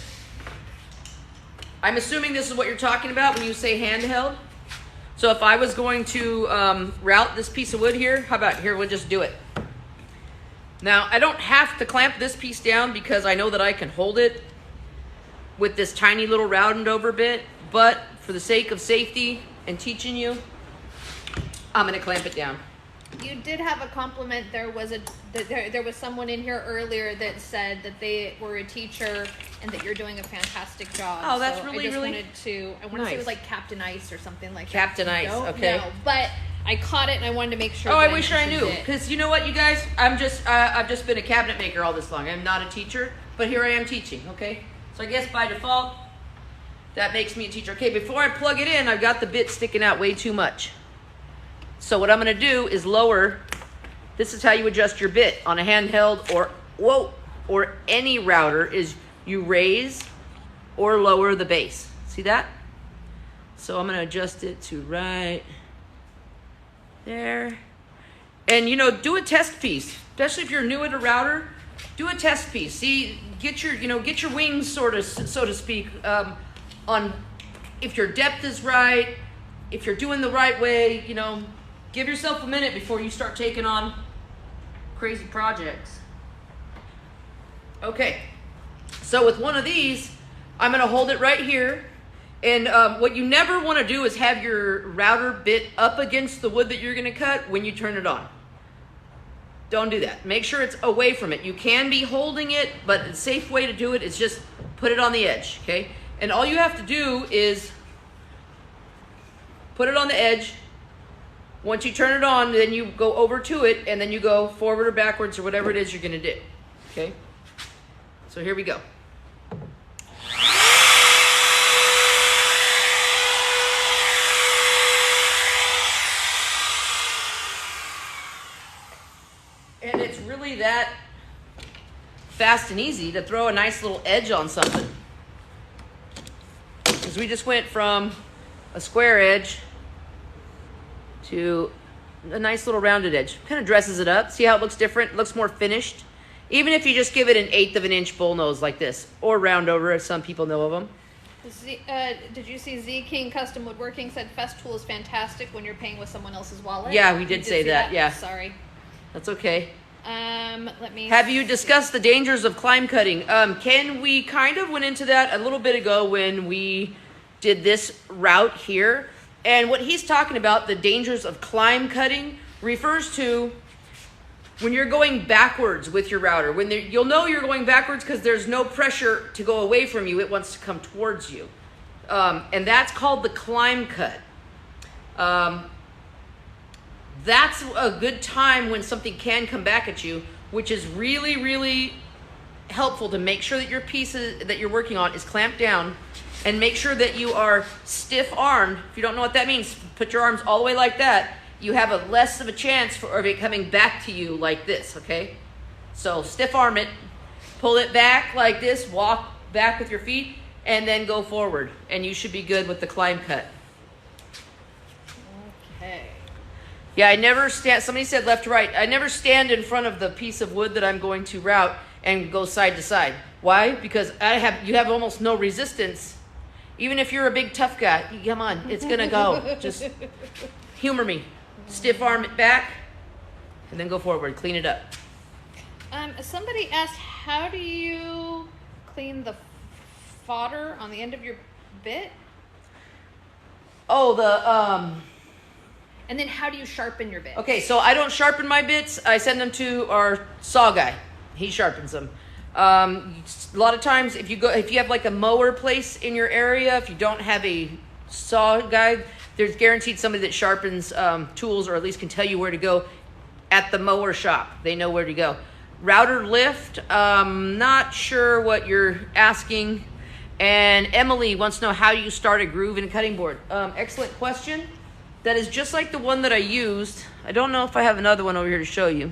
Speaker 1: I'm assuming this is what you're talking about when you say handheld. So if I was going to route this piece of wood here, how about here, we'll just do it. Now, I don't have to clamp this piece down because I know that I can hold it with this tiny little rounded over bit, but for the sake of safety and teaching you, I'm going to clamp it down.
Speaker 2: You did have a compliment. There was someone in here earlier that said that they were a teacher and that you're doing a fantastic job.
Speaker 1: Oh, that's
Speaker 2: so
Speaker 1: really,
Speaker 2: I just
Speaker 1: really
Speaker 2: wanted to. I want to say it was like Captain Ice or something like
Speaker 1: Captain
Speaker 2: that.
Speaker 1: Ice,
Speaker 2: Don't
Speaker 1: okay.
Speaker 2: know, but I caught it and I wanted to make sure.
Speaker 1: Oh,
Speaker 2: that
Speaker 1: I wish I knew,
Speaker 2: mentioned it.
Speaker 1: because you know what, you guys, I've just been a cabinet maker all this long. I'm not a teacher, but here I am teaching. Okay, so I guess by default, that makes me a teacher. Okay, before I plug it in, I've got the bit sticking out way too much. So what I'm going to do is lower. This is how you adjust your bit on a handheld or any router, is you raise or lower the base. See that? So I'm going to adjust it to right there. And, you know, do a test piece, especially if you're new at a router. Do a test piece. See, get your wings, so to speak, on if your depth is right, if you're doing the right way. You know, give yourself a minute before you start taking on crazy projects. Okay, so with one of these, I'm going to hold it right here. And what you never want to do is have your router bit up against the wood that you're going to cut when you turn it on. Don't do that. Make sure it's away from it. You can be holding it, but a safe way to do it is just put it on the edge, okay? And all you have to do is put it on the edge. Once you turn it on, then you go over to it, and then you go forward or backwards or whatever it is you're going to do, okay? So here we go. And it's really that fast and easy to throw a nice little edge on something. Because we just went from a square edge to a nice little rounded edge. Kind of dresses it up. See how it looks different? It looks more finished. Even if you just give it an 1/8 of an inch bull nose like this, or round over, as some people know of them.
Speaker 2: Did you see Z King Custom Woodworking said Festool is fantastic when you're paying with someone else's wallet?
Speaker 1: Yeah, we did say
Speaker 2: see
Speaker 1: that. Yeah.
Speaker 2: Sorry.
Speaker 1: That's okay.
Speaker 2: Let me.
Speaker 1: Have you discussed the dangers of climb cutting? Ken, we kind of went into that a little bit ago when we did this route here. And what he's talking about, the dangers of climb cutting, refers to when you're going backwards with your router. You'll know you're going backwards because there's no pressure to go away from you. It wants to come towards you. And that's called the climb cut. That's a good time when something can come back at you, which is really, really helpful to make sure that your piece that you're working on is clamped down, and make sure that you are stiff-armed. If you don't know what that means, put your arms all the way like that. You have a less of a chance of it coming back to you like this, okay? So stiff-arm it, pull it back like this, walk back with your feet, and then go forward. And you should be good with the climb cut.
Speaker 2: Okay.
Speaker 1: Yeah, I never stand, somebody said left to right. I never stand in front of the piece of wood that I'm going to route and go side to side. Why? Because you have almost no resistance. Even if you're a big tough guy, come on, it's gonna go. Just humor me. Stiff arm it back, and then go forward. Clean it up.
Speaker 2: Somebody asked, how do you clean the fodder on the end of your bit?
Speaker 1: Oh,
Speaker 2: And then how do you sharpen your bit?
Speaker 1: okay, so I don't sharpen my bits. I send them to our saw guy. He sharpens them. A lot of times, if you have like a mower place in your area, if you don't have a saw guy, there's guaranteed somebody that sharpens tools, or at least can tell you where to go at the mower shop. They know where to go. Router lift, not sure what you're asking. And Emily wants to know how you start a groove in a cutting board. Excellent question. That is just like the one that I used. I don't know if I have another one over here to show you.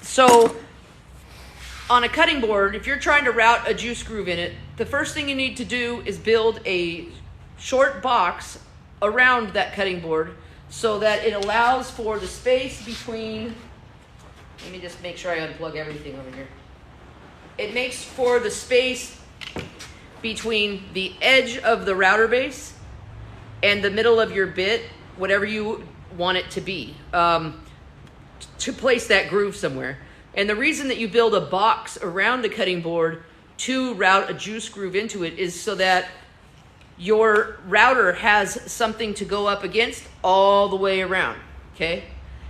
Speaker 1: So on a cutting board, if you're trying to route a juice groove in it, the first thing you need to do is build a short box around that cutting board so that it allows for the space between, let me just make sure I unplug everything over here. It makes for the space between the edge of the router base and the middle of your bit, whatever you want it to be, to place that groove somewhere. And the reason that you build a box around the cutting board to route a juice groove into it is so that your router has something to go up against all the way around, okay?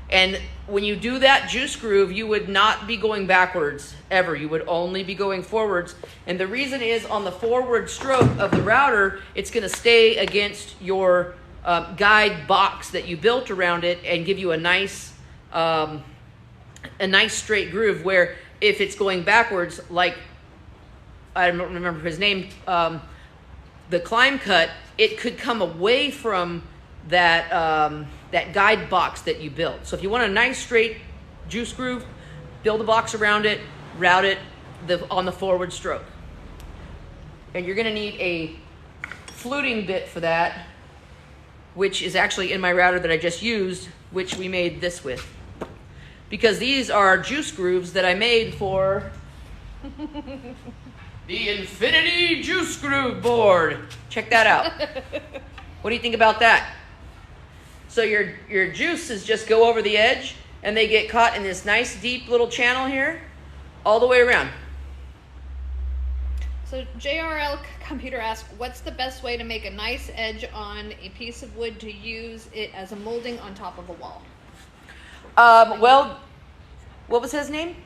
Speaker 1: And when you do that juice groove, you would not be going backwards ever. You would only be going forwards. And the reason is on the forward stroke of the router, it's going to stay against your guide box that you built around it and give you a nice straight groove, where if it's going backwards, like I don't remember his name, the climb cut, it could come away from that that guide box that you built. So if you want a nice straight juice groove, build a box around it, route it on the forward stroke. And you're going to need a fluting bit for that, which is actually in my router that I just used, which we made this with. Because these are juice grooves that I made for the Infinity Juice Groove Board. Check that out. What do you think about that? So your juices just go over the edge, and they get caught in this nice deep little channel here, all the way around.
Speaker 2: So JRL Computer asks, what's the best way to make a nice edge on a piece of wood to use it as a molding on top of a wall?
Speaker 1: Well, what was his name?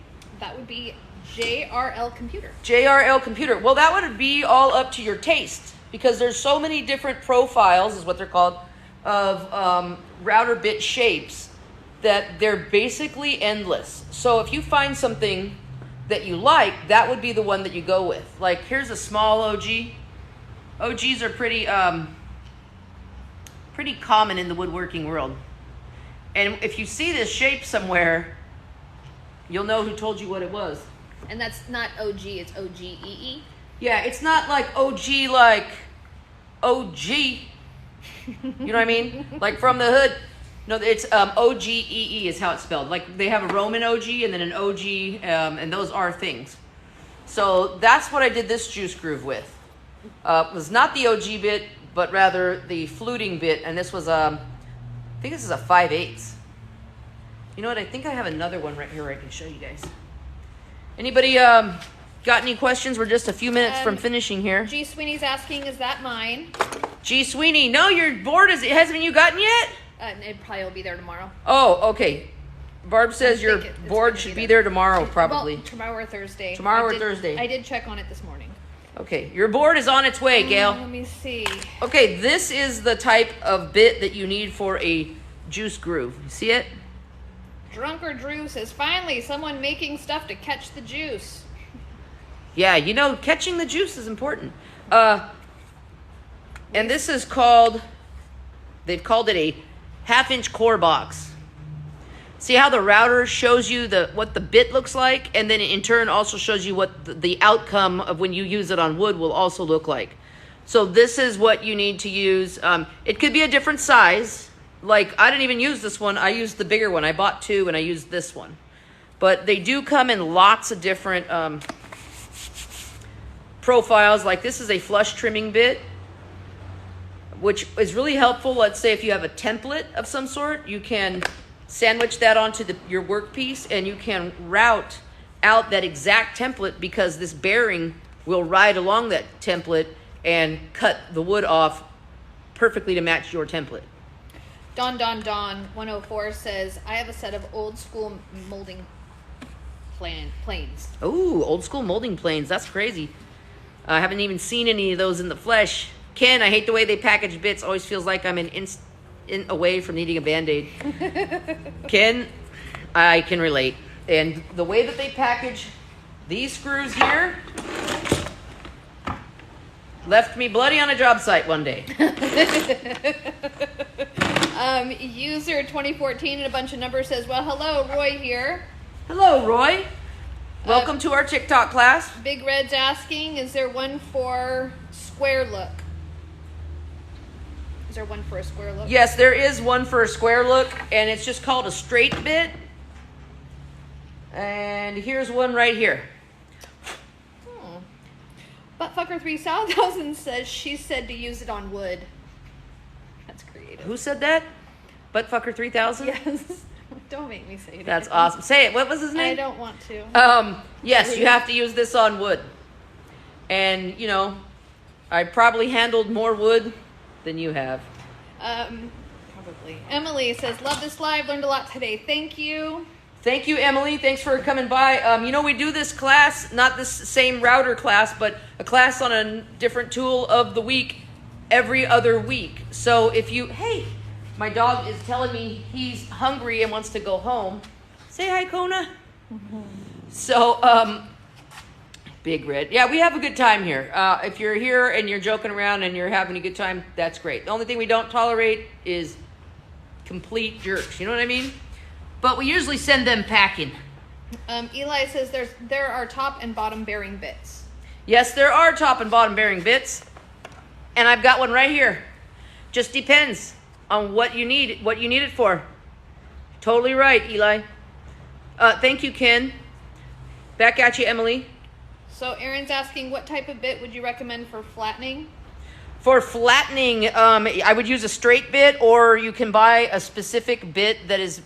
Speaker 2: That would be JRL Computer.
Speaker 1: JRL Computer. Well, that would be all up to your taste, because there's so many different profiles, is what they're called, of router bit shapes, that they're basically endless. So if you find something that you like, that would be the one that you go with. Like, here's a small OG. OGs are pretty common in the woodworking world. And if you see this shape somewhere, you'll know who told you what it was.
Speaker 2: And that's not OG, it's OGEE.
Speaker 1: Yeah, it's not like OG like OG. You know what I mean? Like from the hood. No, it's OGEE is how it's spelled. Like they have a Roman OG and then an OG, and those are things. So that's what I did this juice groove with. It was not the OG bit, but rather the fluting bit. And this was, I think this is a 5/8. You know what? I think I have another one right here where I can show you guys. Anybody got any questions? We're just a few minutes from finishing here.
Speaker 2: G. Sweeney's asking, is that mine?
Speaker 1: G. Sweeney, no, your board hasn't you gotten yet?
Speaker 2: It probably will be there tomorrow.
Speaker 1: Oh, okay. Barb says your
Speaker 2: it's
Speaker 1: board
Speaker 2: gonna
Speaker 1: should
Speaker 2: be
Speaker 1: be
Speaker 2: there.
Speaker 1: there tomorrow, probably.
Speaker 2: Well, tomorrow or Thursday.
Speaker 1: Thursday.
Speaker 2: I did check on it this morning.
Speaker 1: Okay, your board is on its way, Gail.
Speaker 2: Let me see.
Speaker 1: Okay, this is the type of bit that you need for a juice groove. You see it?
Speaker 2: Drunker Drew says, finally, someone making stuff to catch the juice.
Speaker 1: Yeah, you know, catching the juice is important. And this is called, they've called it a 1/2-inch core box. See how the router shows you what the bit looks like, and then in turn also shows you what the outcome of when you use it on wood will also look like. So this is what you need to use. It could be a different size. Like, I didn't even use this one. I used the bigger one. I bought 2, and I used this one. But they do come in lots of different profiles. Like, this is a flush trimming bit, which is really helpful. Let's say if you have a template of some sort, you can sandwich that onto your workpiece, and you can route out that exact template, because this bearing will ride along that template and cut the wood off perfectly to match your template.
Speaker 2: Don 104 says, I have a set of old school molding planes.
Speaker 1: Ooh, old school molding planes. That's crazy. I haven't even seen any of those in the flesh. Ken, I hate the way they package bits. Always feels like I'm away from needing a Band-Aid. Ken, I can relate. And the way that they package these screws here left me bloody on a job site one day.
Speaker 2: User 2014 and a bunch of numbers says, well, hello, Roy here.
Speaker 1: Hello, Roy. Welcome to our TikTok class.
Speaker 2: Big Red's asking, is there one for square look? Is there one for a square look?
Speaker 1: Yes, there is one for a square look, and it's just called a straight bit. And here's one right here.
Speaker 2: Buttfucker 3000 says she said to use it on wood. That's creative.
Speaker 1: Who said that? Buttfucker 3000?
Speaker 2: Yes. Don't make me say it.
Speaker 1: That's awesome. Say it. What was his name?
Speaker 2: I don't want to.
Speaker 1: Yes, you have to use this on wood. And, you know, I probably handled more wood than you have.
Speaker 2: Probably. Emily says, love this live. Learned a lot today. Thank you.
Speaker 1: Thank you, Emily. Thanks for coming by. You know, we do this class, not this same router class, but a class on a different tool of the week every other week. So if you, hey, my dog is telling me he's hungry and wants to go home. Say hi, Kona. So, Big Red. Yeah, we have a good time here. If you're here and you're joking around and you're having a good time, that's great. The only thing we don't tolerate is complete jerks. You know what I mean? But we usually send them packing.
Speaker 2: Eli says there are top and bottom bearing bits.
Speaker 1: Yes, there are top and bottom bearing bits. And I've got one right here. Just depends on what you need it for. Totally right, Eli. Thank you, Ken. Back at you, Emily.
Speaker 2: So Aaron's asking, what type of bit would you recommend for flattening?
Speaker 1: For flattening, I would use a straight bit, or you can buy a specific bit that is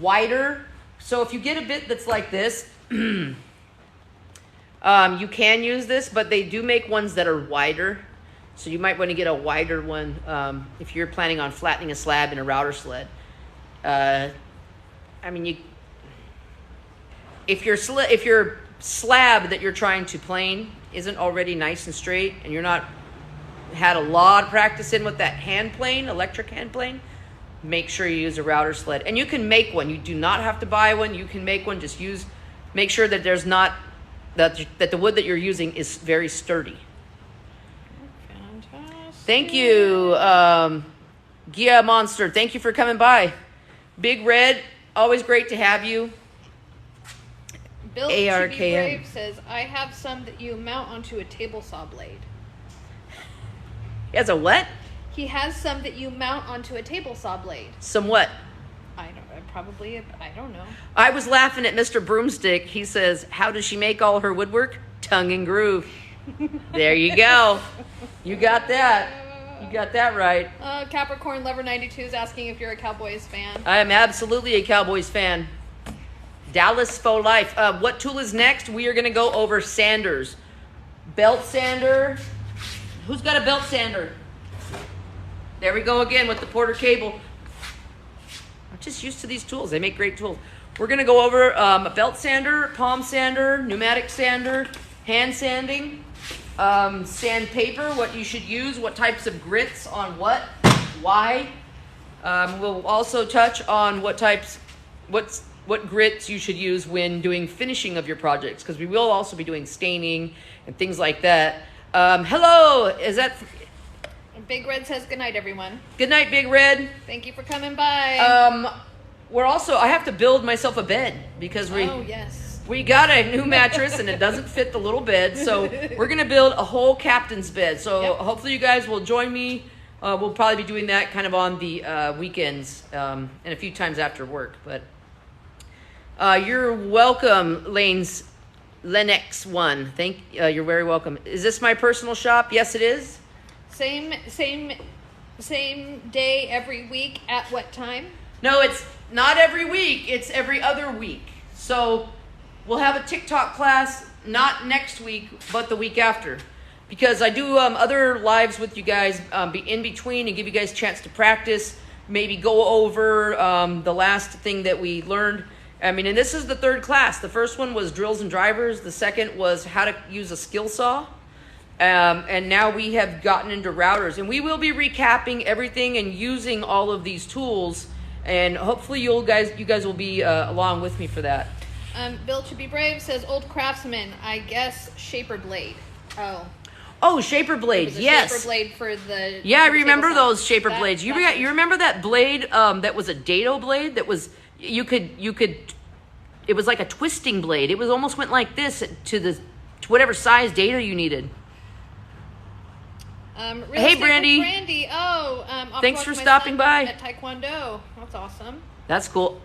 Speaker 1: wider. So if you get a bit that's like this, you can use this, but they do make ones that are wider. So you might want to get a wider one if you're planning on flattening a slab in a router sled. I mean, if your slab that you're trying to plane isn't already nice and straight, and you're not had a lot of practice in with that hand plane, electric hand plane, make sure you use a router sled. And you can make one. You do not have to buy one. You can make one. Just make sure that there's not, that the wood that you're using is very sturdy.
Speaker 2: Fantastic.
Speaker 1: Thank you, Gia Monster. Thank you for coming by. Big Red, always great to have you.
Speaker 2: Bill
Speaker 1: ARKM.
Speaker 2: To Be Brave says, I have some that you mount onto a table saw blade.
Speaker 1: He has a what?
Speaker 2: He has some that you mount onto a table saw blade.
Speaker 1: Some what?
Speaker 2: I don't know.
Speaker 1: I was laughing at Mr. Broomstick. He says, how does she make all her woodwork? Tongue and groove. There you go. You got that. You got that right.
Speaker 2: Capricorn Lover 92 is asking if you're a Cowboys fan.
Speaker 1: I am absolutely a Cowboys fan. Dallas for life. What tool is next? We are going to go over sanders. Belt sander. Who's got a belt sander? There we go again with the Porter cable. I'm just used to these tools. They make great tools. We're going to go over a belt sander, palm sander, pneumatic sander, hand sanding, sandpaper, what you should use, what types of grits on what, why. We'll also touch on what grits you should use when doing finishing of your projects, because we will also be doing staining and things like that. Hello, is that...
Speaker 2: Big Red says goodnight, everyone.
Speaker 1: Good night, Big Red.
Speaker 2: Thank you for coming by.
Speaker 1: I have to build myself a bed because we got a new mattress and it doesn't fit the little bed. So we're going to build a whole captain's bed. So hopefully you guys will join me. We'll probably be doing that kind of on the weekends and a few times after work. But you're welcome, Lennox 1. You're very welcome. Is this my personal shop? Yes, it is.
Speaker 2: Same day every week at what time?
Speaker 1: No, it's not every week. It's every other week. So we'll have a TikTok class, not next week, but the week after. Because I do other lives with you guys be in between and give you guys a chance to practice, maybe go over the last thing that we learned. And this is the third class. The first one was drills and drivers. The second was how to use a skill saw. And now we have gotten into routers, and we will be recapping everything and using all of these tools, and hopefully you guys will be along with me for that.
Speaker 2: Bill to be brave says old craftsman, I guess shaper blade.
Speaker 1: Oh, shaper blade, yes.
Speaker 2: Shaper blade for the...
Speaker 1: Yeah, I remember those shaper blades. You remember that blade that was a dado blade that was, it was like a twisting blade. It was almost went like this to whatever size dado you needed. Hey, Brandy.
Speaker 2: Brandy.
Speaker 1: Thanks for stopping by.
Speaker 2: At Taekwondo. That's awesome.
Speaker 1: That's cool.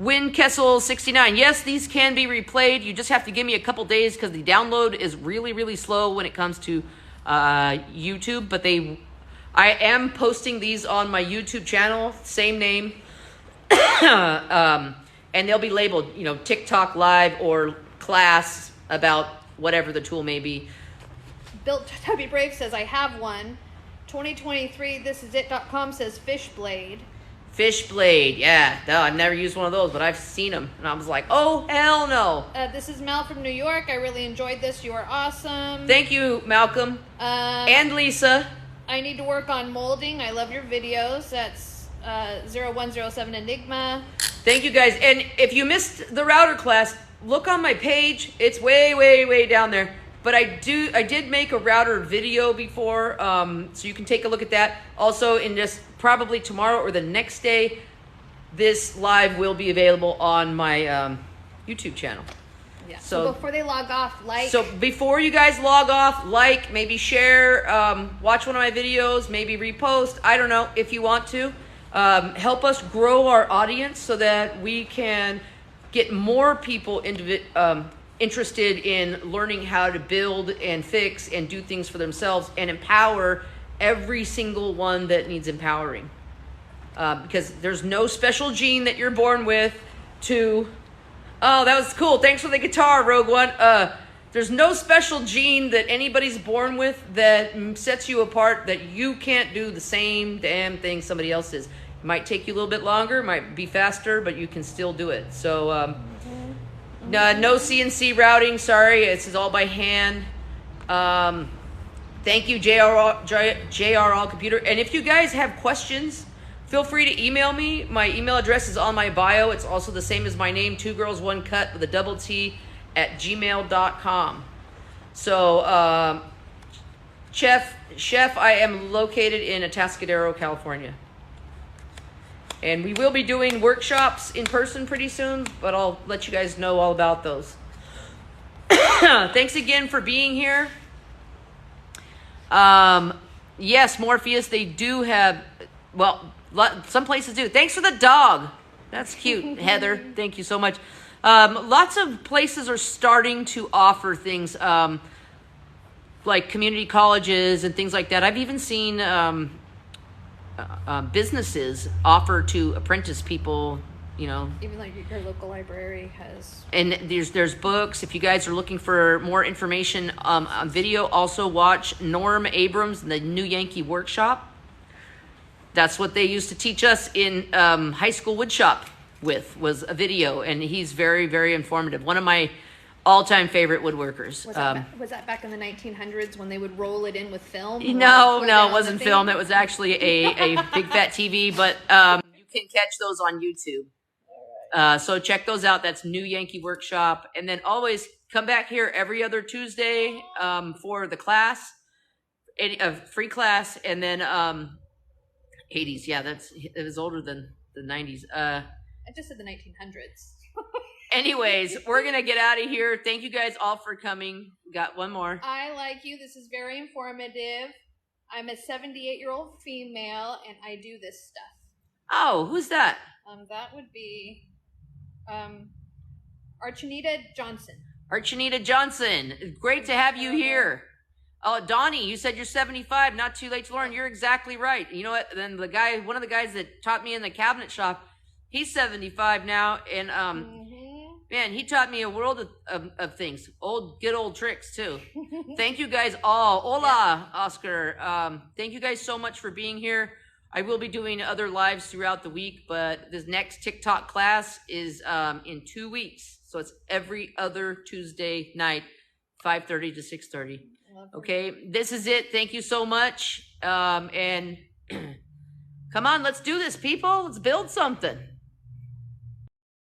Speaker 1: Win Kessel 69. Yes, these can be replayed. You just have to give me a couple days because the download is really, really slow when it comes to YouTube. But I am posting these on my YouTube channel, same name, and they'll be labeled, TikTok live or class about whatever the tool may be.
Speaker 2: Built to be brave says I have one. 2023 thisisit.com says fish blade.
Speaker 1: Fish blade, yeah. No, I've never used one of those, but I've seen them, and I was like, oh hell no.
Speaker 2: This is Mel from New York. I really enjoyed this. You are awesome.
Speaker 1: Thank you, Malcolm. And Lisa.
Speaker 2: I need to work on molding. I love your videos. That's 0107 Enigma.
Speaker 1: Thank you guys. And if you missed the router class, look on my page. It's way, way, way down there. But I did make a router video before, so you can take a look at that. Also, in just probably tomorrow or the next day, this live will be available on my YouTube channel.
Speaker 2: Yeah. So before they log off,
Speaker 1: So before you guys log off, maybe share, watch one of my videos, maybe repost. I don't know if you want to. Help us grow our audience so that we can get more people interested in learning how to build and fix and do things for themselves and empower every single one that needs empowering. Because there's no special gene that you're born with to... Oh, that was cool. Thanks for the guitar, Rogue One. There's no special gene that anybody's born with that sets you apart, that you can't do the same damn thing somebody else is. It might take you a little bit longer, might be faster, but you can still do it. So... no CNC routing, sorry, this is all by hand. Thank you, JRL Computer. And if you guys have questions, feel free to email me. My email address is on my bio. It's also the same as my name, 2girls1cut with a double T @gmail.com. So, Chef, I am located in Atascadero, California. And we will be doing workshops in person pretty soon, but I'll let you guys know all about those. Thanks again for being here. Yes, Morpheus, they do have, some places do. Thanks for the dog. That's cute, Heather. Thank you so much. Lots of places are starting to offer things. like community colleges and things like that. I've even seen businesses offer to apprentice people, you know.
Speaker 2: Even like your local library has.
Speaker 1: And there's books. If you guys are looking for more information on video, also watch Norm Abrams and the New Yankee Workshop. That's what they used to teach us in high school woodshop was a video, and he's very, very informative. One of my all-time favorite woodworkers.
Speaker 2: Was that back in the 1900s when they would roll it in with film?
Speaker 1: No, it wasn't film. It was actually a big fat TV, but you can catch those on YouTube. So check those out. That's New Yankee Workshop. And then always come back here every other Tuesday for the class, a free class. And then 80s. Yeah, it was older than the 90s.
Speaker 2: I just said the 1900s.
Speaker 1: Anyways, we're going to get out of here. Thank you guys all for coming. We got one more.
Speaker 2: I like you. This is very informative. I'm a 78-year-old female, and I do this stuff.
Speaker 1: Oh, who's that?
Speaker 2: That would be Archanita Johnson.
Speaker 1: Archanita Johnson. Great to have you here. Oh, Donnie, you said you're 75, not too late to learn. You're exactly right. You know what? Then one of the guys that taught me in the cabinet shop, he's 75 now, and man, he taught me a world of things. Good old tricks too. Thank you guys all. Hola, Oscar. Thank you guys so much for being here. I will be doing other lives throughout the week, but this next TikTok class is in 2 weeks. So it's every other Tuesday night, 5:30 to 6:30. Okay, this is it. Thank you so much. And come on, let's do this, people. Let's build something.